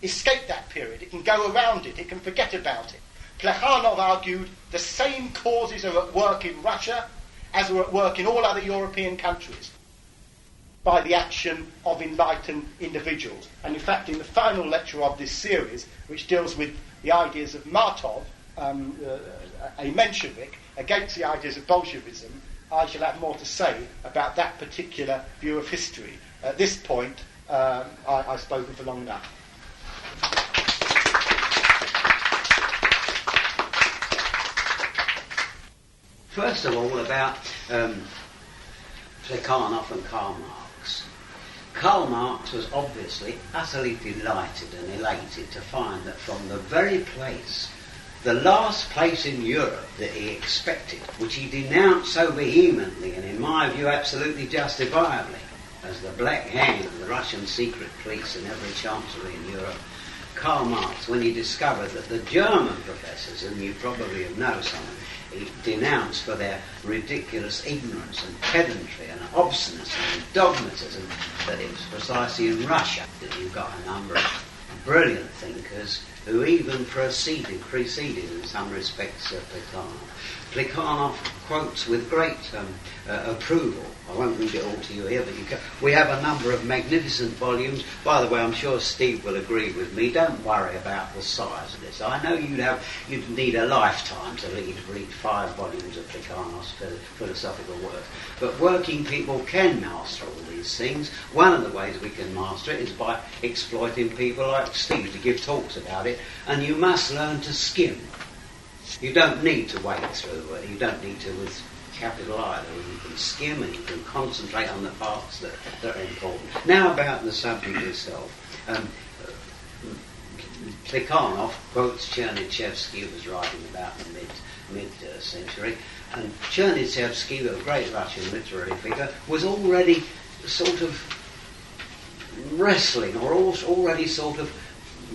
escape that period. It can go around it. It can forget about it. Plekhanov argued the same causes are at work in Russia as are at work in all other European countries by the action of enlightened individuals. And in fact, in the final lecture of this series, which deals with the ideas of Martov, a Menshevik, against the ideas of Bolshevism, I shall have more to say about that particular view of history. At this point, I've spoken for long enough. First of all, about Plekhanov and Karl Marx. Karl Marx was obviously utterly delighted and elated to find that from the very place, the last place in Europe that he expected, which he denounced so vehemently and in my view absolutely justifiably, as the black hand of the Russian secret police in every chancellery in Europe, Karl Marx, when he discovered that the German professors, whom you probably know some of, he denounced for their ridiculous ignorance and pedantry and obstinacy and dogmatism, that it was precisely in Russia that you got a number of brilliant thinkers who even preceded in some respects Plekhanov. Plekhanov quotes with great approval. I won't read it all to you here, but we have a number of magnificent volumes. By the way, I'm sure Steve will agree with me. Don't worry about the size of this. I know you'd need a lifetime to read 5 volumes of Plekhanov's philosophical work. But working people can master all these things. One of the ways we can master it is by exploiting people like Steve to give talks about it. And you must learn to skim. You don't need to wade through it. You don't need to with capital either. You can skim and you can concentrate on the parts that are important. Now about the subject itself. Plekhanov quotes Chernyshevsky, who was writing about the mid-century, and Chernyshevsky, a great Russian literary figure, was already sort of wrestling or already sort of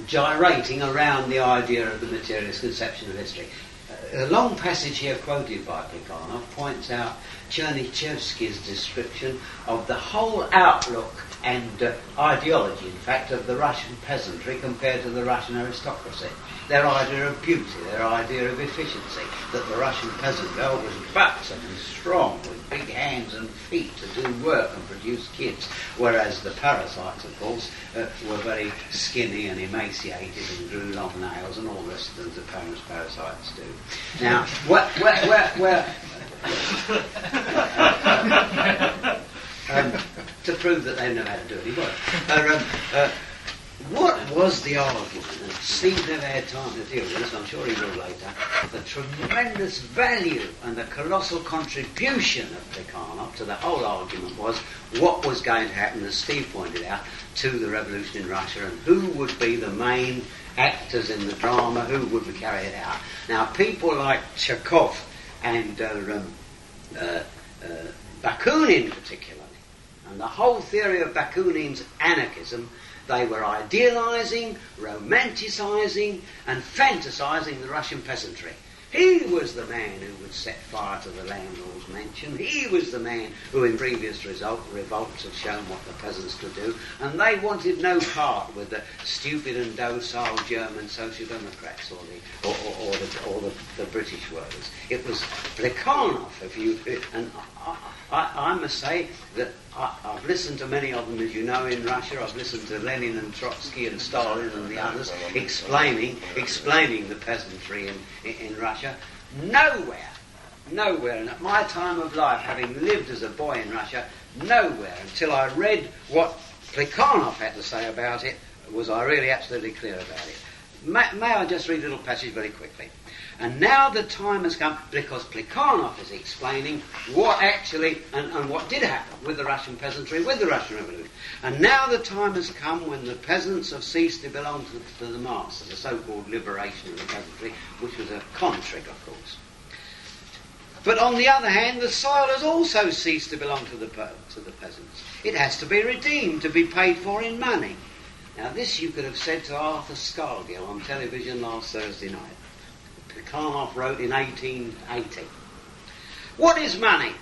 gyrating around the idea of the materialist conception of history. A long passage here quoted by Plekhanov points out Chernyshevsky's description of the whole outlook and ideology, in fact, of the Russian peasantry compared to the Russian aristocracy. Their idea of beauty, their idea of efficiency, that the Russian peasant girl was buxom and strong with big hands and feet to do work and produce kids, whereas the parasites, of course, were very skinny and emaciated and grew long nails and all the rest of things that parasites do. Now, to prove that they know how to do any work. What was the argument? Steve never had time to deal with this, I'm sure he will later, the tremendous value and the colossal contribution of Plekhanov to the whole argument was what was going to happen, as Steve pointed out, to the revolution in Russia, and who would be the main actors in the drama, who would carry it out. Now, people like Chekhov and Bakunin particularly, and the whole theory of Bakunin's anarchism, they were idealising, romanticising and fantasising the Russian peasantry. He was the man who would set fire to the landlord's mansion. He was the man who in previous revolts had shown what the peasants could do. And they wanted no part with the stupid and docile German social democrats or the British workers. It was Plekhanov, and I must say that I've listened to many of them, as you know, in Russia. I've listened to Lenin and Trotsky and Stalin and the others explaining the peasantry in Russia. Nowhere, and at my time of life, having lived as a boy in Russia, nowhere until I read what Plekhanov had to say about it was I really absolutely clear about it. May I just read a little passage very quickly? And now the time has come, because Plekhanov is explaining what actually, and what did happen with the Russian peasantry, with the Russian Revolution. And now the time has come when the peasants have ceased to belong to the masters, the so-called liberation of the peasantry, which was a con-trick, of course. But on the other hand, the soil has also ceased to belong to the peasants. It has to be redeemed, to be paid for in money. Now this you could have said to Arthur Scargill on television last Thursday night. Plekhanov wrote in 1880. What is money?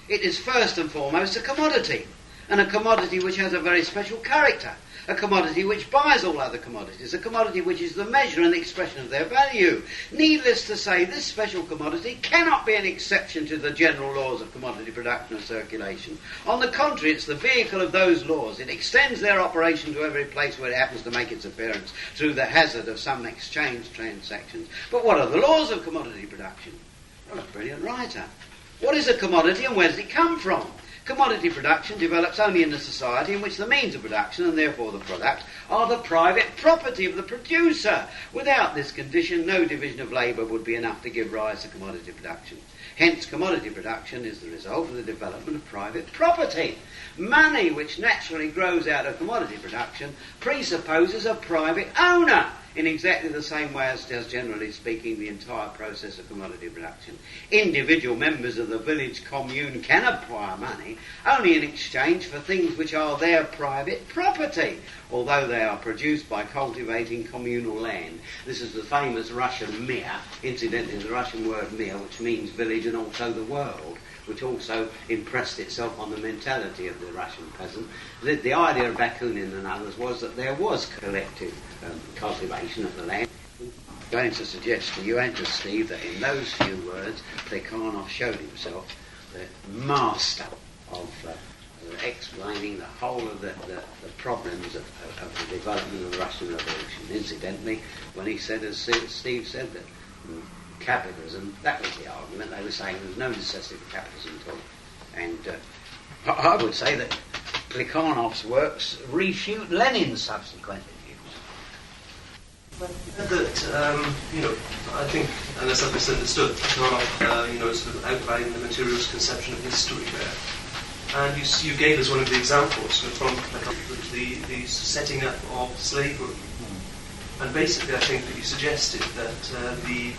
It is first and foremost a commodity, and a commodity which has a very special character, a commodity which buys all other commodities, a commodity which is the measure and expression of their value. Needless to say, this special commodity cannot be an exception to the general laws of commodity production and circulation. On the contrary, it's the vehicle of those laws. It extends their operation to every place where it happens to make its appearance, through the hazard of some exchange transactions. But what are the laws of commodity production? Well, a brilliant writer. What is a commodity and where does it come from? Commodity production develops only in a society in which the means of production, and therefore the product, are the private property of the producer. Without this condition, no division of labour would be enough to give rise to commodity production. Hence, commodity production is the result of the development of private property. Money, which naturally grows out of commodity production, presupposes a private owner, in exactly the same way as does, generally speaking, the entire process of commodity production. Individual members of the village commune can acquire money only in exchange for things which are their private property, although they are produced by cultivating communal land. This is the famous Russian mir, incidentally the Russian word mir, which means village and also the world, which also impressed itself on the mentality of the Russian peasant. The idea of Bakunin and others was that there was collective cultivation of the land. I'm going to suggest to you and to Steve that in those few words, Plekhanov showed himself the master of explaining the whole of the problems of the development of the Russian Revolution. Incidentally, when he said, as Steve said, that capitalism, that was the argument. They were saying there's no necessity for capitalism at all. And I would say that Plekhanov's works refute Lenin's subsequent views. That, I think, unless I've misunderstood, Plekhanov, sort of outlined the materialist conception of history there. And you gave us one of the examples from Plekhanov, the setting up of slavery. And basically, I think that you suggested that the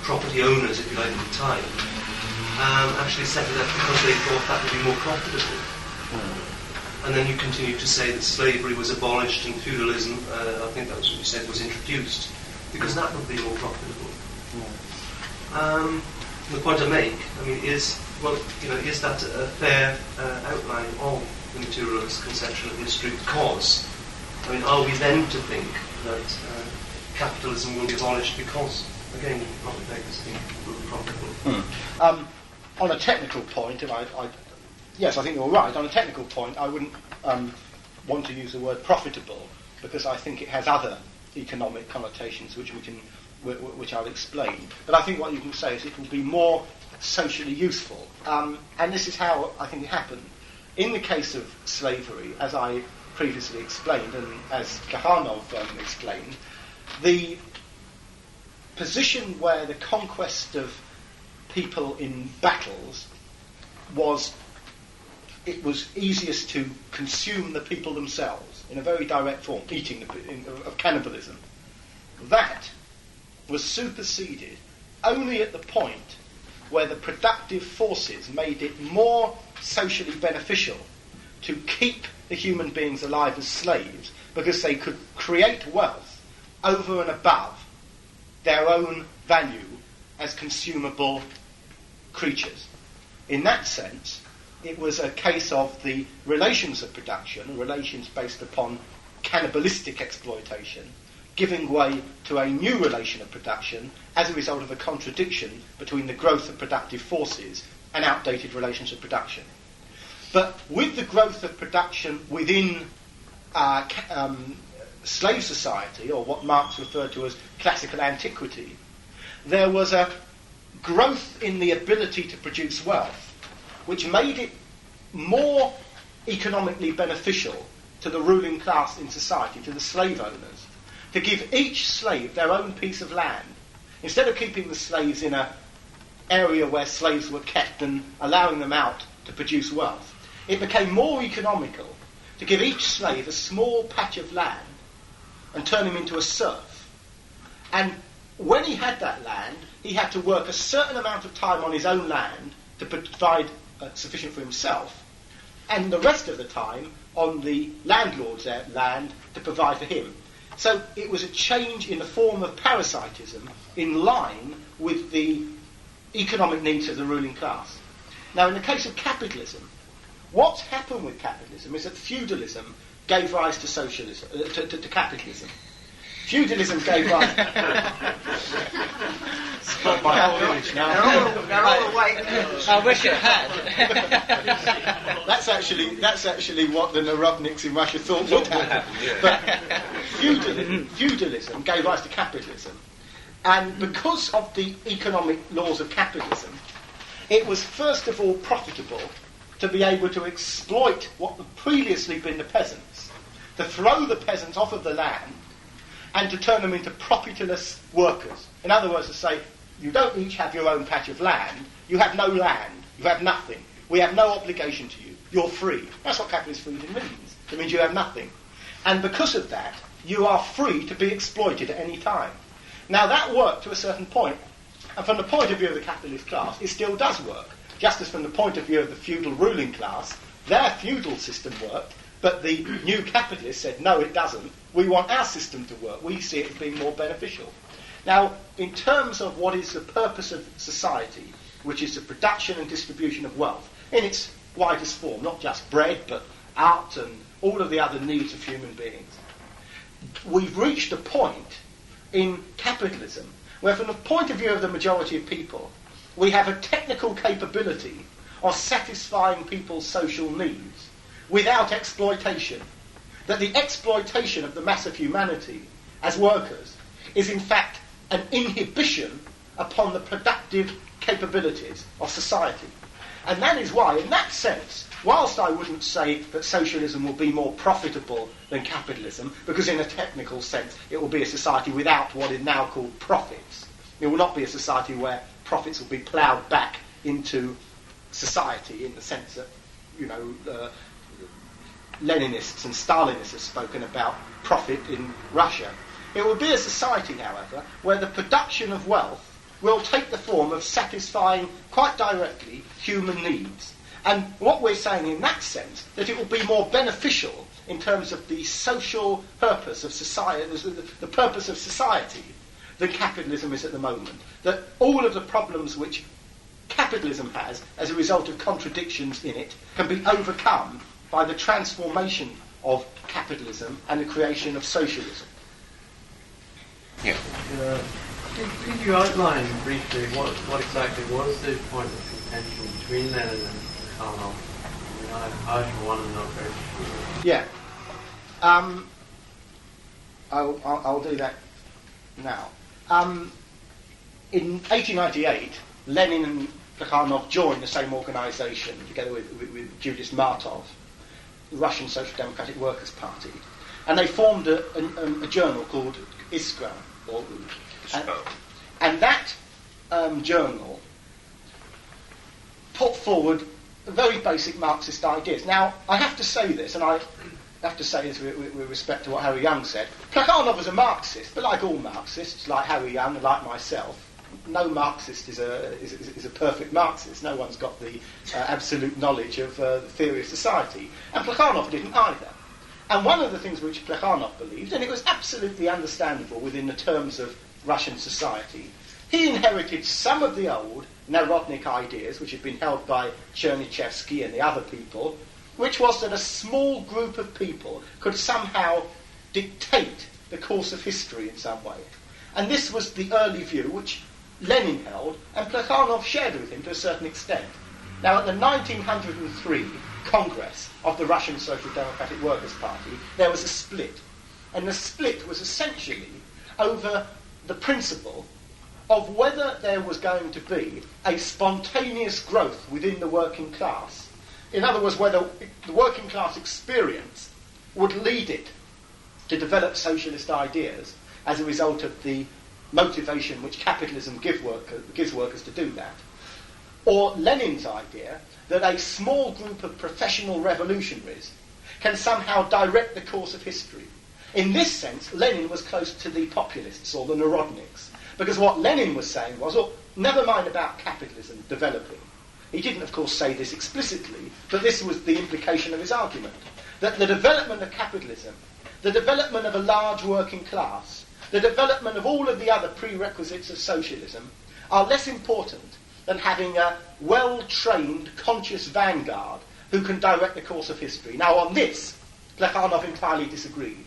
property owners, if you like, at the time, actually set it up because they thought that would be more profitable. And then you continue to say that slavery was abolished and feudalism, I think that was what you said, was introduced, because that would be more profitable. The point I make, is that a fair outline of the materialist conception of history? Because, are we then to think that capitalism will be abolished because, again, profit makers think it will be profitable? On a technical point, yes, I think you're right. On a technical point, I wouldn't want to use the word profitable because I think it has other economic connotations which I'll explain. But I think what you can say is it will be more socially useful. And this is how I think it happened. In the case of slavery, as I previously explained, and as Plekhanov explained, the position where the conquest of people in battles it was easiest to consume the people themselves in a very direct form, eating of cannibalism. That was superseded only at the point where the productive forces made it more socially beneficial to keep the human beings alive as slaves, because they could create wealth over and above their own value as consumable creatures. In that sense, it was a case of the relations of production, relations based upon cannibalistic exploitation, giving way to a new relation of production as a result of a contradiction between the growth of productive forces and outdated relations of production. But with the growth of production within slave society, or what Marx referred to as classical antiquity, there was a growth in the ability to produce wealth, which made it more economically beneficial to the ruling class in society, to the slave owners, to give each slave their own piece of land. Instead of keeping the slaves in an area where slaves were kept and allowing them out to produce wealth, it became more economical to give each slave a small patch of land and turn him into a serf. And when he had that land, he had to work a certain amount of time on his own land to provide sufficient for himself, and the rest of the time on the landlord's land to provide for him. So it was a change in the form of parasitism in line with the economic needs of the ruling class. Now, in the case of capitalism, what's happened with capitalism is that feudalism gave rise to socialism, to capitalism. Feudalism gave rise. Spoiled my whole image now. They're all awake. I wish it had. That's actually what the Narodniks in Russia thought would happen. But feudalism gave rise to capitalism, and because of the economic laws of capitalism, it was first of all profitable to be able to exploit what had previously been the peasants, to throw the peasants off of the land, and to turn them into profitless workers. In other words, to say, you don't each have your own patch of land, you have no land, you have nothing, we have no obligation to you, you're free. That's what capitalist freedom means. It means you have nothing. And because of that, you are free to be exploited at any time. Now that worked to a certain point, and from the point of view of the capitalist class, it still does work. Just as from the point of view of the feudal ruling class, their feudal system worked, but the new capitalists said, no, it doesn't. We want our system to work. We see it as being more beneficial. Now, in terms of what is the purpose of society, which is the production and distribution of wealth, in its widest form, not just bread, but art and all of the other needs of human beings, we've reached a point in capitalism where, from the point of view of the majority of people, we have a technical capability of satisfying people's social needs without exploitation. That the exploitation of the mass of humanity as workers is in fact an inhibition upon the productive capabilities of society. And that is why, in that sense, whilst I wouldn't say that socialism will be more profitable than capitalism, because in a technical sense it will be a society without what is now called profits. It will not be a society where profits will be ploughed back into society in the sense that, Leninists and Stalinists have spoken about profit in Russia. It will be a society, however, where the production of wealth will take the form of satisfying quite directly human needs. And what we're saying in that sense, that it will be more beneficial in terms of the social purpose of society, the purpose of society, than capitalism is at the moment. That all of the problems which capitalism has as a result of contradictions in it can be overcome by the transformation of capitalism and the creation of socialism. Yeah. Could you outline briefly what exactly was the point of contention between Lenin and Plekhanov? I want to know very sure. Yeah. I'll do that now. In 1898, Lenin and Plekhanov joined the same organisation together with Julius Martov, the Russian Social Democratic Workers' Party. And they formed a journal called Iskra, and that journal put forward very basic Marxist ideas. Now, I have to say this, and I have to say this with respect to what Harry Young said. Plekhanov was a Marxist, but like all Marxists, like Harry Young and like myself, no Marxist is a perfect Marxist. No one's got the absolute knowledge of the theory of society. And Plekhanov didn't either. And one of the things which Plekhanov believed, and it was absolutely understandable within the terms of Russian society, he inherited some of the old Narodnik ideas, which had been held by Chernyshevsky and the other people, which was that a small group of people could somehow dictate the course of history in some way. And this was the early view which Lenin held, and Plekhanov shared with him to a certain extent. Now, at the 1903 Congress of the Russian Social Democratic Workers' Party, there was a split. And the split was essentially over the principle of whether there was going to be a spontaneous growth within the working class. In other words, whether the working class experience would lead it to develop socialist ideas as a result of the motivation which capitalism gives workers to do that. Or Lenin's idea that a small group of professional revolutionaries can somehow direct the course of history. In this sense, Lenin was close to the populists, or the Narodniks, because what Lenin was saying was, oh, never mind about capitalism developing. He didn't, of course, say this explicitly, but this was the implication of his argument, that the development of capitalism, the development of a large working class, the development of all of the other prerequisites of socialism are less important than having a well-trained, conscious vanguard who can direct the course of history. Now, on this, Plekhanov entirely disagreed.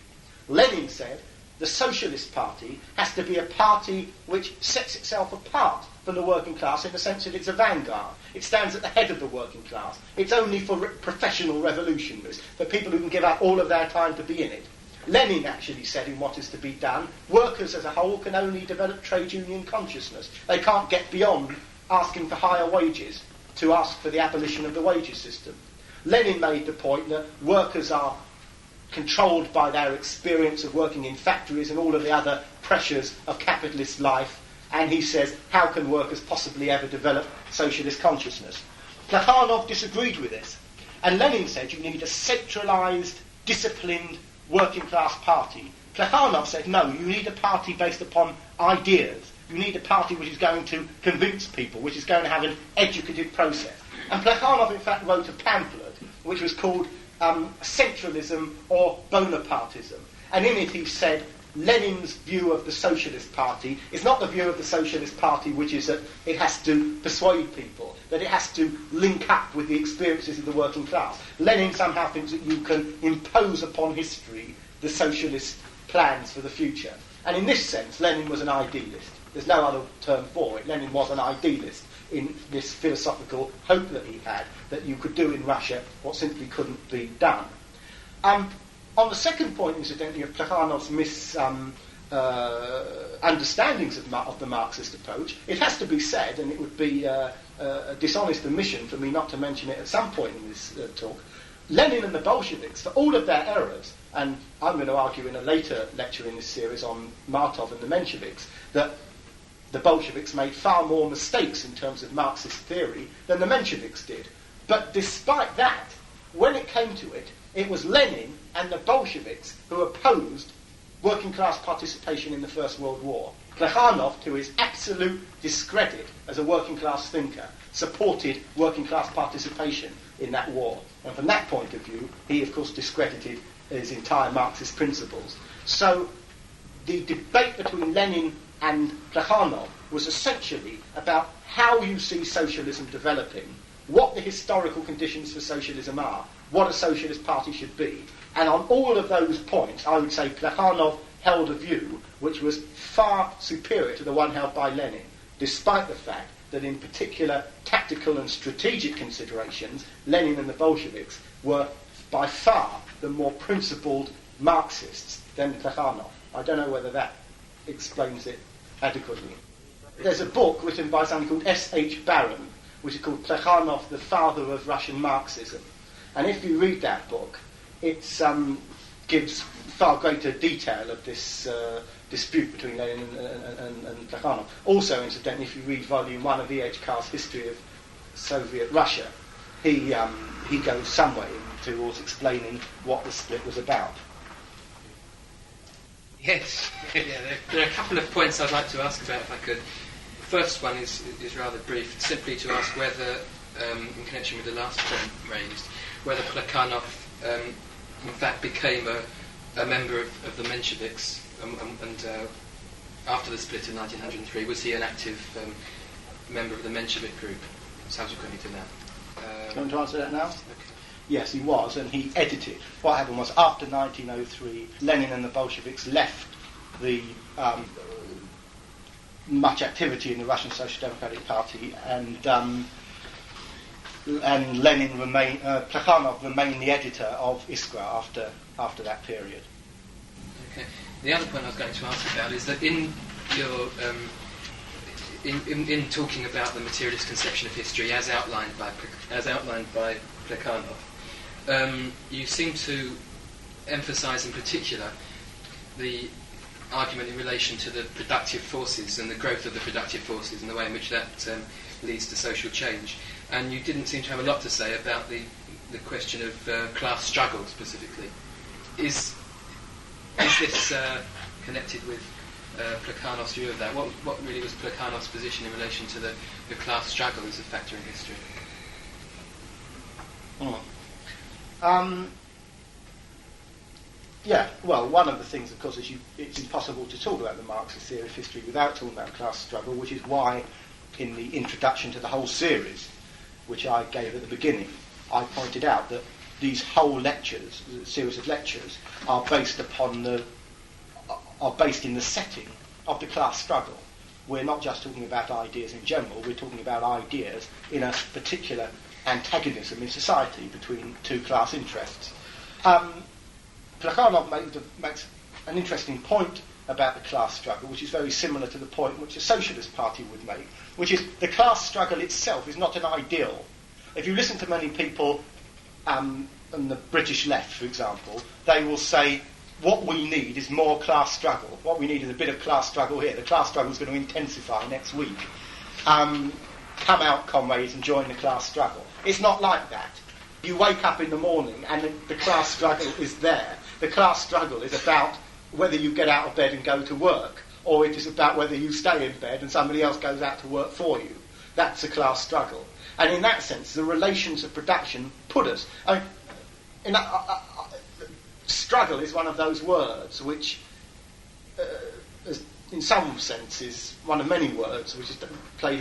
Lenin said the Socialist Party has to be a party which sets itself apart from the working class in the sense that it's a vanguard. It stands at the head of the working class. It's only for professional revolutionaries, for people who can give up all of their time to be in it. Lenin actually said in What is to be Done, workers as a whole can only develop trade union consciousness. They can't get beyond asking for higher wages to ask for the abolition of the wages system. Lenin made the point that workers are controlled by their experience of working in factories and all of the other pressures of capitalist life, and he says, how can workers possibly ever develop socialist consciousness? Plekhanov disagreed with this, and Lenin said you need a centralised, disciplined, working class party. Plekhanov said, no, you need a party based upon ideas. You need a party which is going to convince people, which is going to have an educative process. And Plekhanov, in fact, wrote a pamphlet which was called Centralism or Bonapartism. And in it he said Lenin's view of the Socialist Party is not the view of the Socialist Party which is that it has to persuade people, that it has to link up with the experiences of the working class. Lenin somehow thinks that you can impose upon history the socialist plans for the future. And in this sense, Lenin was an idealist. There's no other term for it. Lenin was an idealist in this philosophical hope that he had, that you could do in Russia what simply couldn't be done. On the second point, incidentally, of Plekhanov's understandings of the Marxist approach, it has to be said, and it would be a dishonest omission for me not to mention it at some point in this talk, Lenin and the Bolsheviks, for all of their errors, and I'm going to argue in a later lecture in this series on Martov and the Mensheviks, that the Bolsheviks made far more mistakes in terms of Marxist theory than the Mensheviks did. But despite that, when it came to it, it was Lenin and the Bolsheviks who opposed working class participation in the First World War. Plekhanov, to his absolute discredit as a working class thinker, supported working class participation in that war. And from that point of view, he of course discredited his entire Marxist principles. So the debate between Lenin and Plekhanov was essentially about how you see socialism developing, what the historical conditions for socialism are, what a socialist party should be. And on all of those points, I would say Plekhanov held a view which was far superior to the one held by Lenin, despite the fact that in particular tactical and strategic considerations, Lenin and the Bolsheviks were by far the more principled Marxists than Plekhanov. I don't know whether that explains it adequately. There's a book written by someone called S.H. Barron, which is called Plekhanov, the Father of Russian Marxism. And if you read that book, it's gives far greater detail of this dispute between Lenin and Plekhanov. Also, incidentally, if you read Volume 1 of E.H. Carr's History of Soviet Russia, he goes some way towards explaining what the split was about. Yes, there are a couple of points I'd like to ask about, if I could. The first one is rather brief, simply to ask whether, in connection with the last point raised, whether Plekhanov in fact became a member of the Mensheviks, and after the split in 1903, was he an active member of the Menshevik group subsequently to that? Do you want to answer that now? Okay. Yes, he was, and he edited. What happened was, after 1903, Lenin and the Bolsheviks left the much activity in the Russian Social Democratic Party, and Lenin remained, Plekhanov remained the editor of Iskra after that period. Okay. The other point I was going to ask about is that in your in talking about the materialist conception of history as outlined by Plekhanov, you seem to emphasise in particular the argument in relation to the productive forces and the growth of the productive forces and the way in which that leads to social change. And you didn't seem to have a lot to say about the question of class struggle specifically. Is this connected with Plekhanov's view of that? What really was Plekhanov's position in relation to the class struggle as a factor in history? Yeah, well, one of the things, of course, is it's impossible to talk about the Marxist theory of history without talking about class struggle, which is why, in the introduction to the whole series, which I gave at the beginning, I pointed out that these whole lectures, the series of lectures, are based in the setting of the class struggle. We're not just talking about ideas in general, we're talking about ideas in a particular antagonism in society between two class interests. Plekhanov makes an interesting point about the class struggle, which is very similar to the point which the Socialist Party would make, which is the class struggle itself is not an ideal. If you listen to many people on the British left, for example, they will say, what we need is more class struggle. What we need is a bit of class struggle here. The class struggle is going to intensify next week. Come out, comrades, and join the class struggle. It's not like that. You wake up in the morning and the class struggle is there. The class struggle is about whether you get out of bed and go to work, or it is about whether you stay in bed and somebody else goes out to work for you. That's a class struggle. And in that sense, the relations of production put us... struggle is one of those words which, in some sense, is one of many words which has played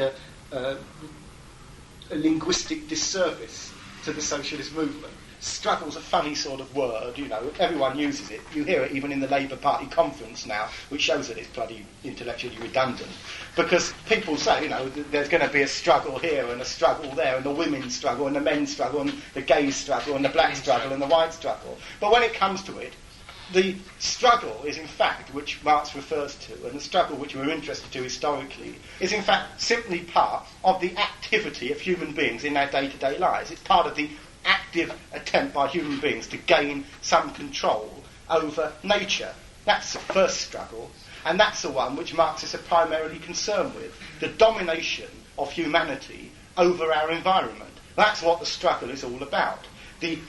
a linguistic disservice to the socialist movement. Struggle's a funny sort of word, you know, everyone uses it. You hear it even in the Labour Party conference now, which shows that it's bloody intellectually redundant. Because people say, you know, there's going to be a struggle here and a struggle there, and the women's struggle and the men's struggle and the gay struggle and the black struggle and the white struggle. But when it comes to it, the struggle is in fact, which Marx refers to, and the struggle which we're interested to historically, is in fact simply part of the activity of human beings in their day-to-day lives. It's part of the active attempt by human beings to gain some control over nature. That's the first struggle, and that's the one which Marxists are primarily concerned with, the domination of humanity over our environment. That's what the struggle is all about. In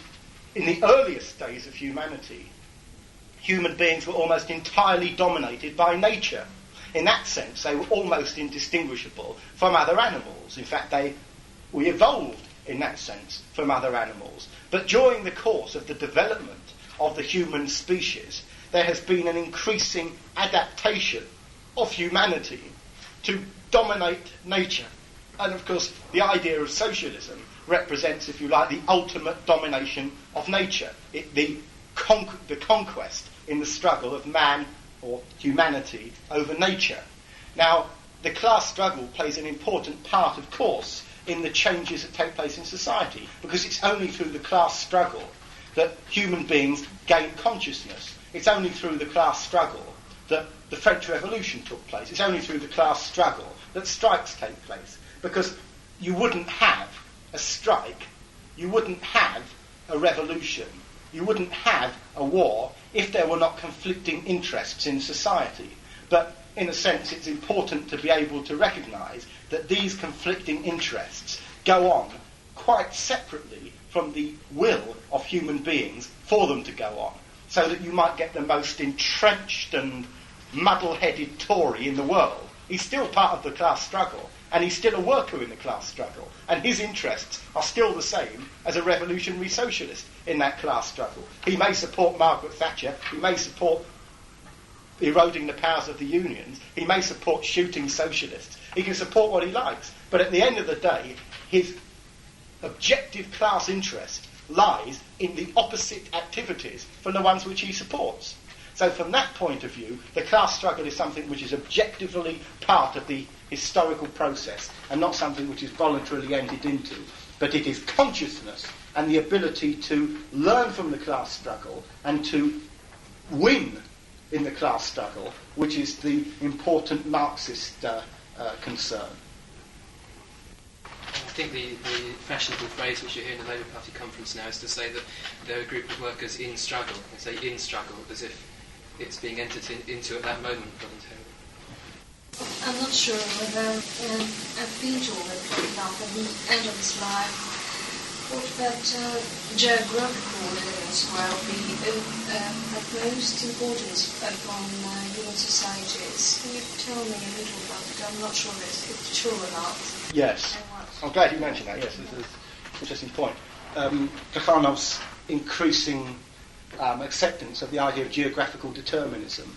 the earliest days of humanity, human beings were almost entirely dominated by nature. In that sense, they were almost indistinguishable from other animals. In fact, we evolved in that sense from other animals. But during the course of the development of the human species, there has been an increasing adaptation of humanity to dominate nature. And of course, the idea of socialism represents, if you like, the ultimate domination of nature, the conquest in the struggle of man or humanity over nature. Now, the class struggle plays an important part, of course, in the changes that take place in society, because it's only through the class struggle that human beings gain consciousness. It's only through the class struggle that the French Revolution took place. It's only through the class struggle that strikes take place, because you wouldn't have a strike, you wouldn't have a revolution you wouldn't have a war if there were not conflicting interests in society. But in a sense, it's important to be able to recognise that these conflicting interests go on quite separately from the will of human beings for them to go on, so that you might get the most entrenched and muddle-headed Tory in the world. He's still part of the class struggle, and he's still a worker in the class struggle, and his interests are still the same as a revolutionary socialist in that class struggle. He may support Margaret Thatcher, he may support eroding the powers of the unions, he may support shooting socialists, he can support what he likes, but at the end of the day, his objective class interest lies in the opposite activities from the ones which he supports. So from that point of view, the class struggle is something which is objectively part of the historical process and not something which is voluntarily entered into. But it is consciousness and the ability to learn from the class struggle and to win in the class struggle which is the important Marxist concern. I think the fashionable phrase which you hear in the Labour Party conference now is to say that they're a group of workers in struggle. They say in struggle as if it's being entered into at that moment voluntarily. I'm not sure whether I've been told that, for example, at the end of his life, what that geographical limits were of most importance upon human societies. Can you tell me a little about it? I'm not sure if it's true or not. Yes. I'm glad you mentioned that, yes, it's an interesting point. Plekhanov's increasing acceptance of the idea of geographical determinism.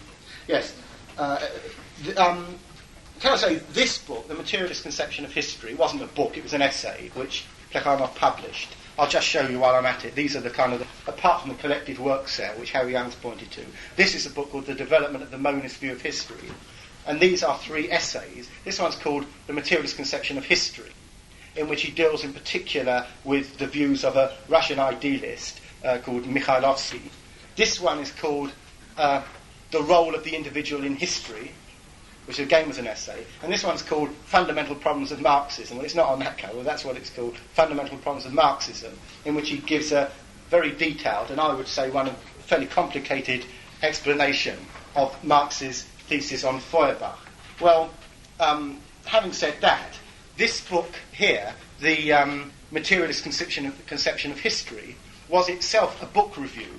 Yes. Can I say, this book, The Materialist Conception of History, wasn't a book, it was an essay, which Plekhanov published. I'll just show you while I'm at it. These are the kind of, apart from the collected works there, which Harry Young's pointed to, this is a book called The Development of the Monist View of History. And these are 3 essays. This one's called The Materialist Conception of History, in which he deals in particular with the views of a Russian idealist called Mikhailovsky. This one is called The Role of the Individual in History, which again was an essay. And this one's called Fundamental Problems of Marxism. Well, it's not on that cover, that's what it's called, Fundamental Problems of Marxism, in which he gives a very detailed, and I would say one of fairly complicated explanation of Marx's thesis on Feuerbach. Well, having said that, this book here, the Materialist Conception of History, was itself a book review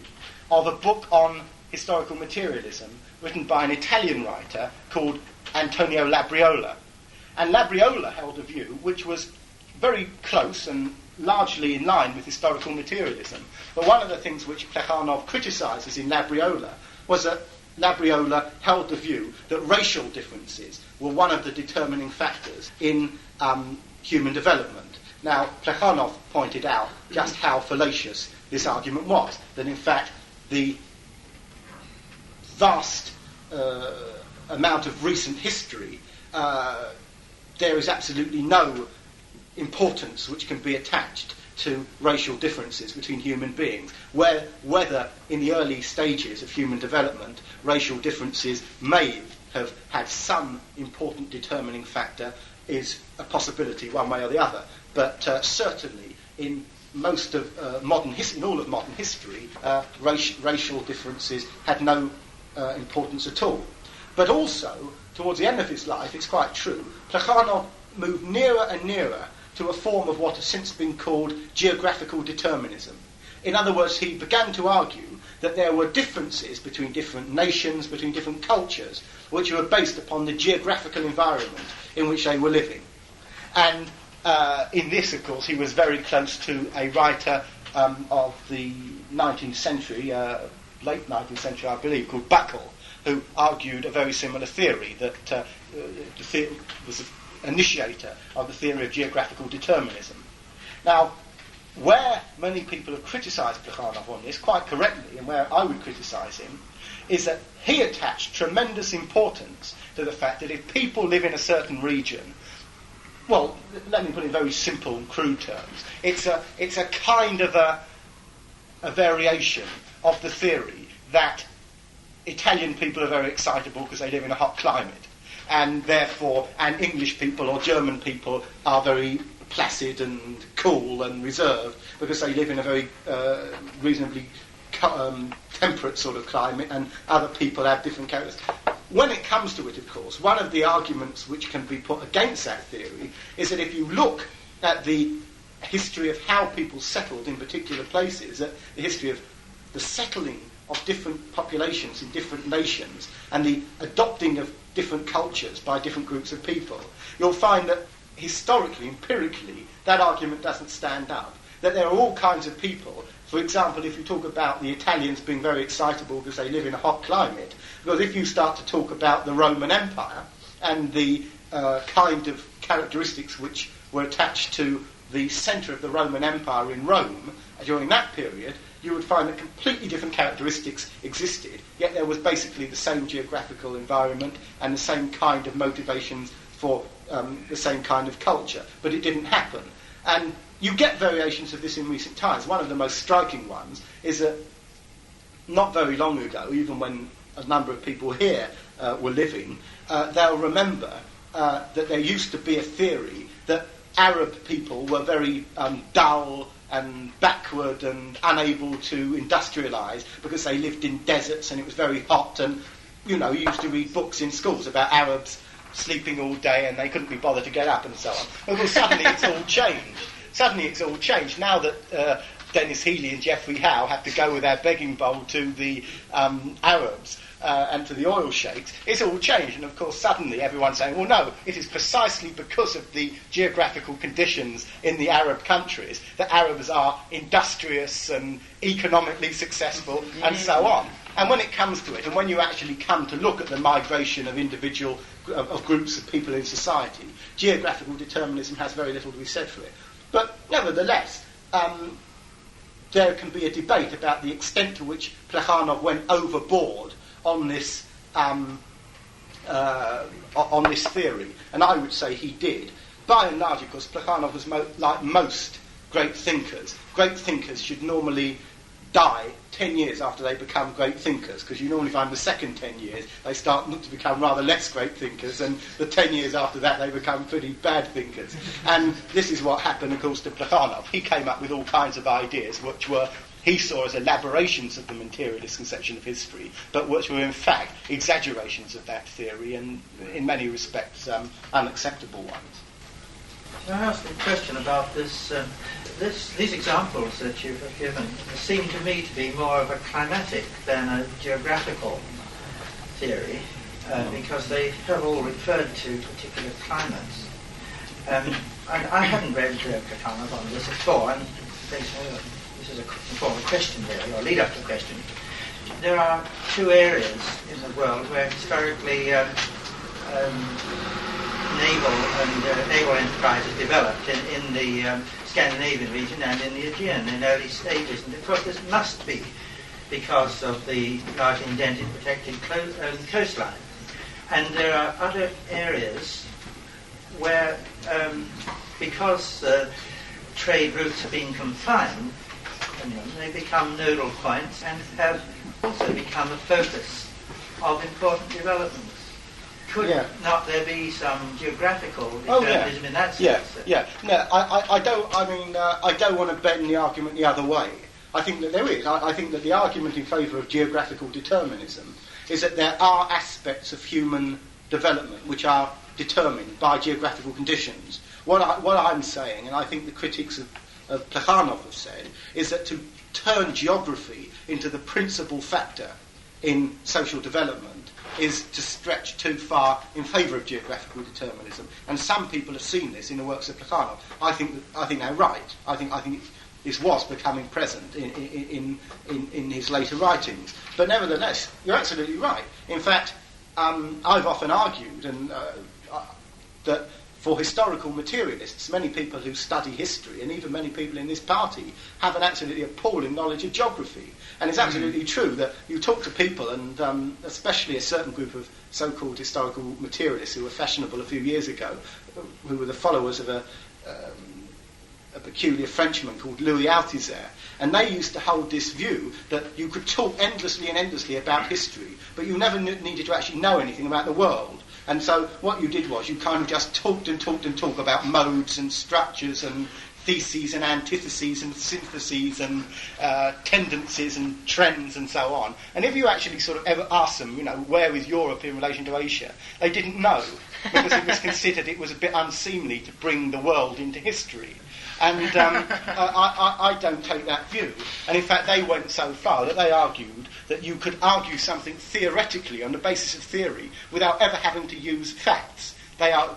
of a book on historical materialism written by an Italian writer called Antonio Labriola. And Labriola held a view which was very close and largely in line with historical materialism. But one of the things which Plekhanov criticises in Labriola was that Labriola held the view that racial differences were one of the determining factors in human development. Now, Plekhanov pointed out just how fallacious this argument was, that in fact the vast amount of recent history, there is absolutely no importance which can be attached to racial differences between human beings, whether in the early stages of human development racial differences may have had some important determining factor is a possibility one way or the other, but certainly in most of modern history, in all of modern history, racial differences had no importance at all. But also, towards the end of his life, it's quite true, Plekhanov moved nearer and nearer to a form of what has since been called geographical determinism. In other words, he began to argue that there were differences between different nations, between different cultures, which were based upon the geographical environment in which they were living. And in this, of course, he was very close to a writer of the 19th century, late 19th century, I believe, called Buckle, who argued a very similar theory, that was an initiator of the theory of geographical determinism. Now, where many people have criticised Plekhanov on this, quite correctly, and where I would criticise him, is that he attached tremendous importance to the fact that if people live in a certain region, well, let me put it in very simple and crude terms, it's a kind of a variation of the theory that Italian people are very excitable because they live in a hot climate, and therefore, and English people or German people are very placid and cool and reserved because they live in a very reasonably temperate sort of climate, and other people have different characters. When it comes to it, of course, one of the arguments which can be put against that theory is that if you look at the history of how people settled in particular places, the history of the settling of different populations in different nations and the adopting of different cultures by different groups of people, you'll find that historically, empirically, that argument doesn't stand up. That there are all kinds of people. For example, if you talk about the Italians being very excitable because they live in a hot climate, because if you start to talk about the Roman Empire and the kind of characteristics which were attached to the centre of the Roman Empire in Rome during that period, you would find that completely different characteristics existed, yet there was basically the same geographical environment and the same kind of motivations for the same kind of culture. But it didn't happen. And you get variations of this in recent times. One of the most striking ones is that not very long ago, even when a number of people here were living, they'll remember that there used to be a theory that Arab people were very dull and backward and unable to industrialise because they lived in deserts and it was very hot, and you used to read books in schools about Arabs sleeping all day and they couldn't be bothered to get up and so on. Of course, suddenly it's all changed. Now that Dennis Healy and Geoffrey Howe have to go with their begging bowl to the Arabs and to the oil sheikhs, it's all changed. And of course, suddenly everyone's saying, well, no, it is precisely because of the geographical conditions in the Arab countries that Arabs are industrious and economically successful and so on. And when it comes to it, and when you actually come to look at the migration of individual of groups of people in society, geographical determinism has very little to be said for it. But nevertheless, there can be a debate about the extent to which Plekhanov went overboard on this theory, and I would say he did. By and large, of course, Plekhanov was like most great thinkers. Great thinkers should normally die 10 years after they become great thinkers, because you normally find the second 10 years they start to become rather less great thinkers, and the 10 years after that they become pretty bad thinkers. And this is what happened, of course, to Plekhanov. He came up with all kinds of ideas which were he saw as elaborations of the materialist conception of history, but which were in fact exaggerations of that theory, and in many respects unacceptable ones. Can I ask a question about this? These examples that you've given seem to me to be more of a climatic than a geographical theory, because they have all referred to particular climates. And I hadn't read Plekhanov on this before, and this is a form of question really, or lead up to a question. There are two areas in the world where historically naval enterprises developed in the Scandinavian region and in the Aegean in early stages. And of course this must be because of the large indented protected coastline. And there are other areas where, because trade routes have been confined, they become nodal points and have also become a focus of important developments. Could not there be some geographical determinism in that sense? No, I don't want to bend the argument the other way. I think that there is. I think that the argument in favour of geographical determinism is that there are aspects of human development which are determined by geographical conditions. What I'm saying, and I think the critics of Plekhanov have said, is that to turn geography into the principal factor in social development is to stretch too far in favour of geographical determinism. And some people have seen this in the works of Plekhanov. I think they're right. I think this was becoming present in his later writings. But nevertheless, you're absolutely right. In fact, I've often argued that for historical materialists, many people who study history, and even many people in this party, have an absolutely appalling knowledge of geography. And it's absolutely true that you talk to people, and especially a certain group of so-called historical materialists who were fashionable a few years ago, who were the followers of a peculiar Frenchman called Louis Althusser, and they used to hold this view that you could talk endlessly and endlessly about history, but you never needed to actually know anything about the world. And so what you did was you kind of just talked about modes and structures and theses and antitheses and syntheses and tendencies and trends and so on. And if you actually sort of ever ask them, where is Europe in relation to Asia, they didn't know, because it was considered it was a bit unseemly to bring the world into history. And I don't take that view. And in fact, they went so far that they argued that you could argue something theoretically on the basis of theory without ever having to use facts.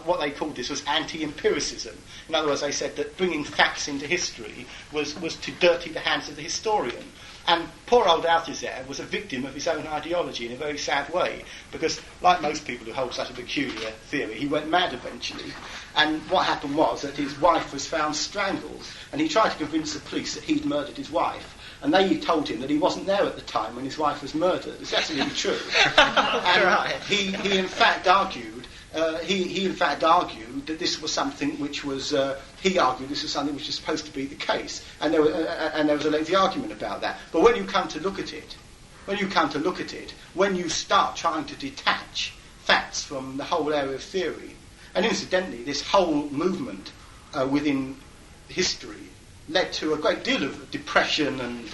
What they called this was anti-empiricism. In other words, they said that bringing facts into history was to dirty the hands of the historian. And poor old Althusser was a victim of his own ideology in a very sad way, because, like most people who hold such a peculiar theory, he went mad eventually. And what happened was that his wife was found strangled, and he tried to convince the police that he'd murdered his wife. And they told him that he wasn't there at the time when his wife was murdered. It's absolutely true. And he in fact argued that this was something which was. He argued this was something which was supposed to be the case, and there was a lengthy argument about that. But when you come to look at it, when you start trying to detach facts from the whole area of theory, and incidentally, this whole movement within history led to a great deal of depression and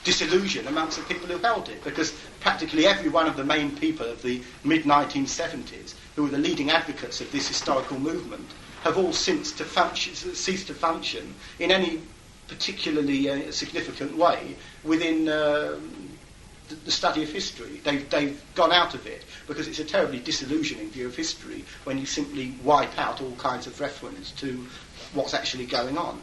disillusion amongst the people who held it, because practically every one of the main people of the mid-1970s, who were the leading advocates of this historical movement, have all ceased to function in any particularly significant way within the study of history. They've gone out of it, because it's a terribly disillusioning view of history when you simply wipe out all kinds of reference to what's actually going on.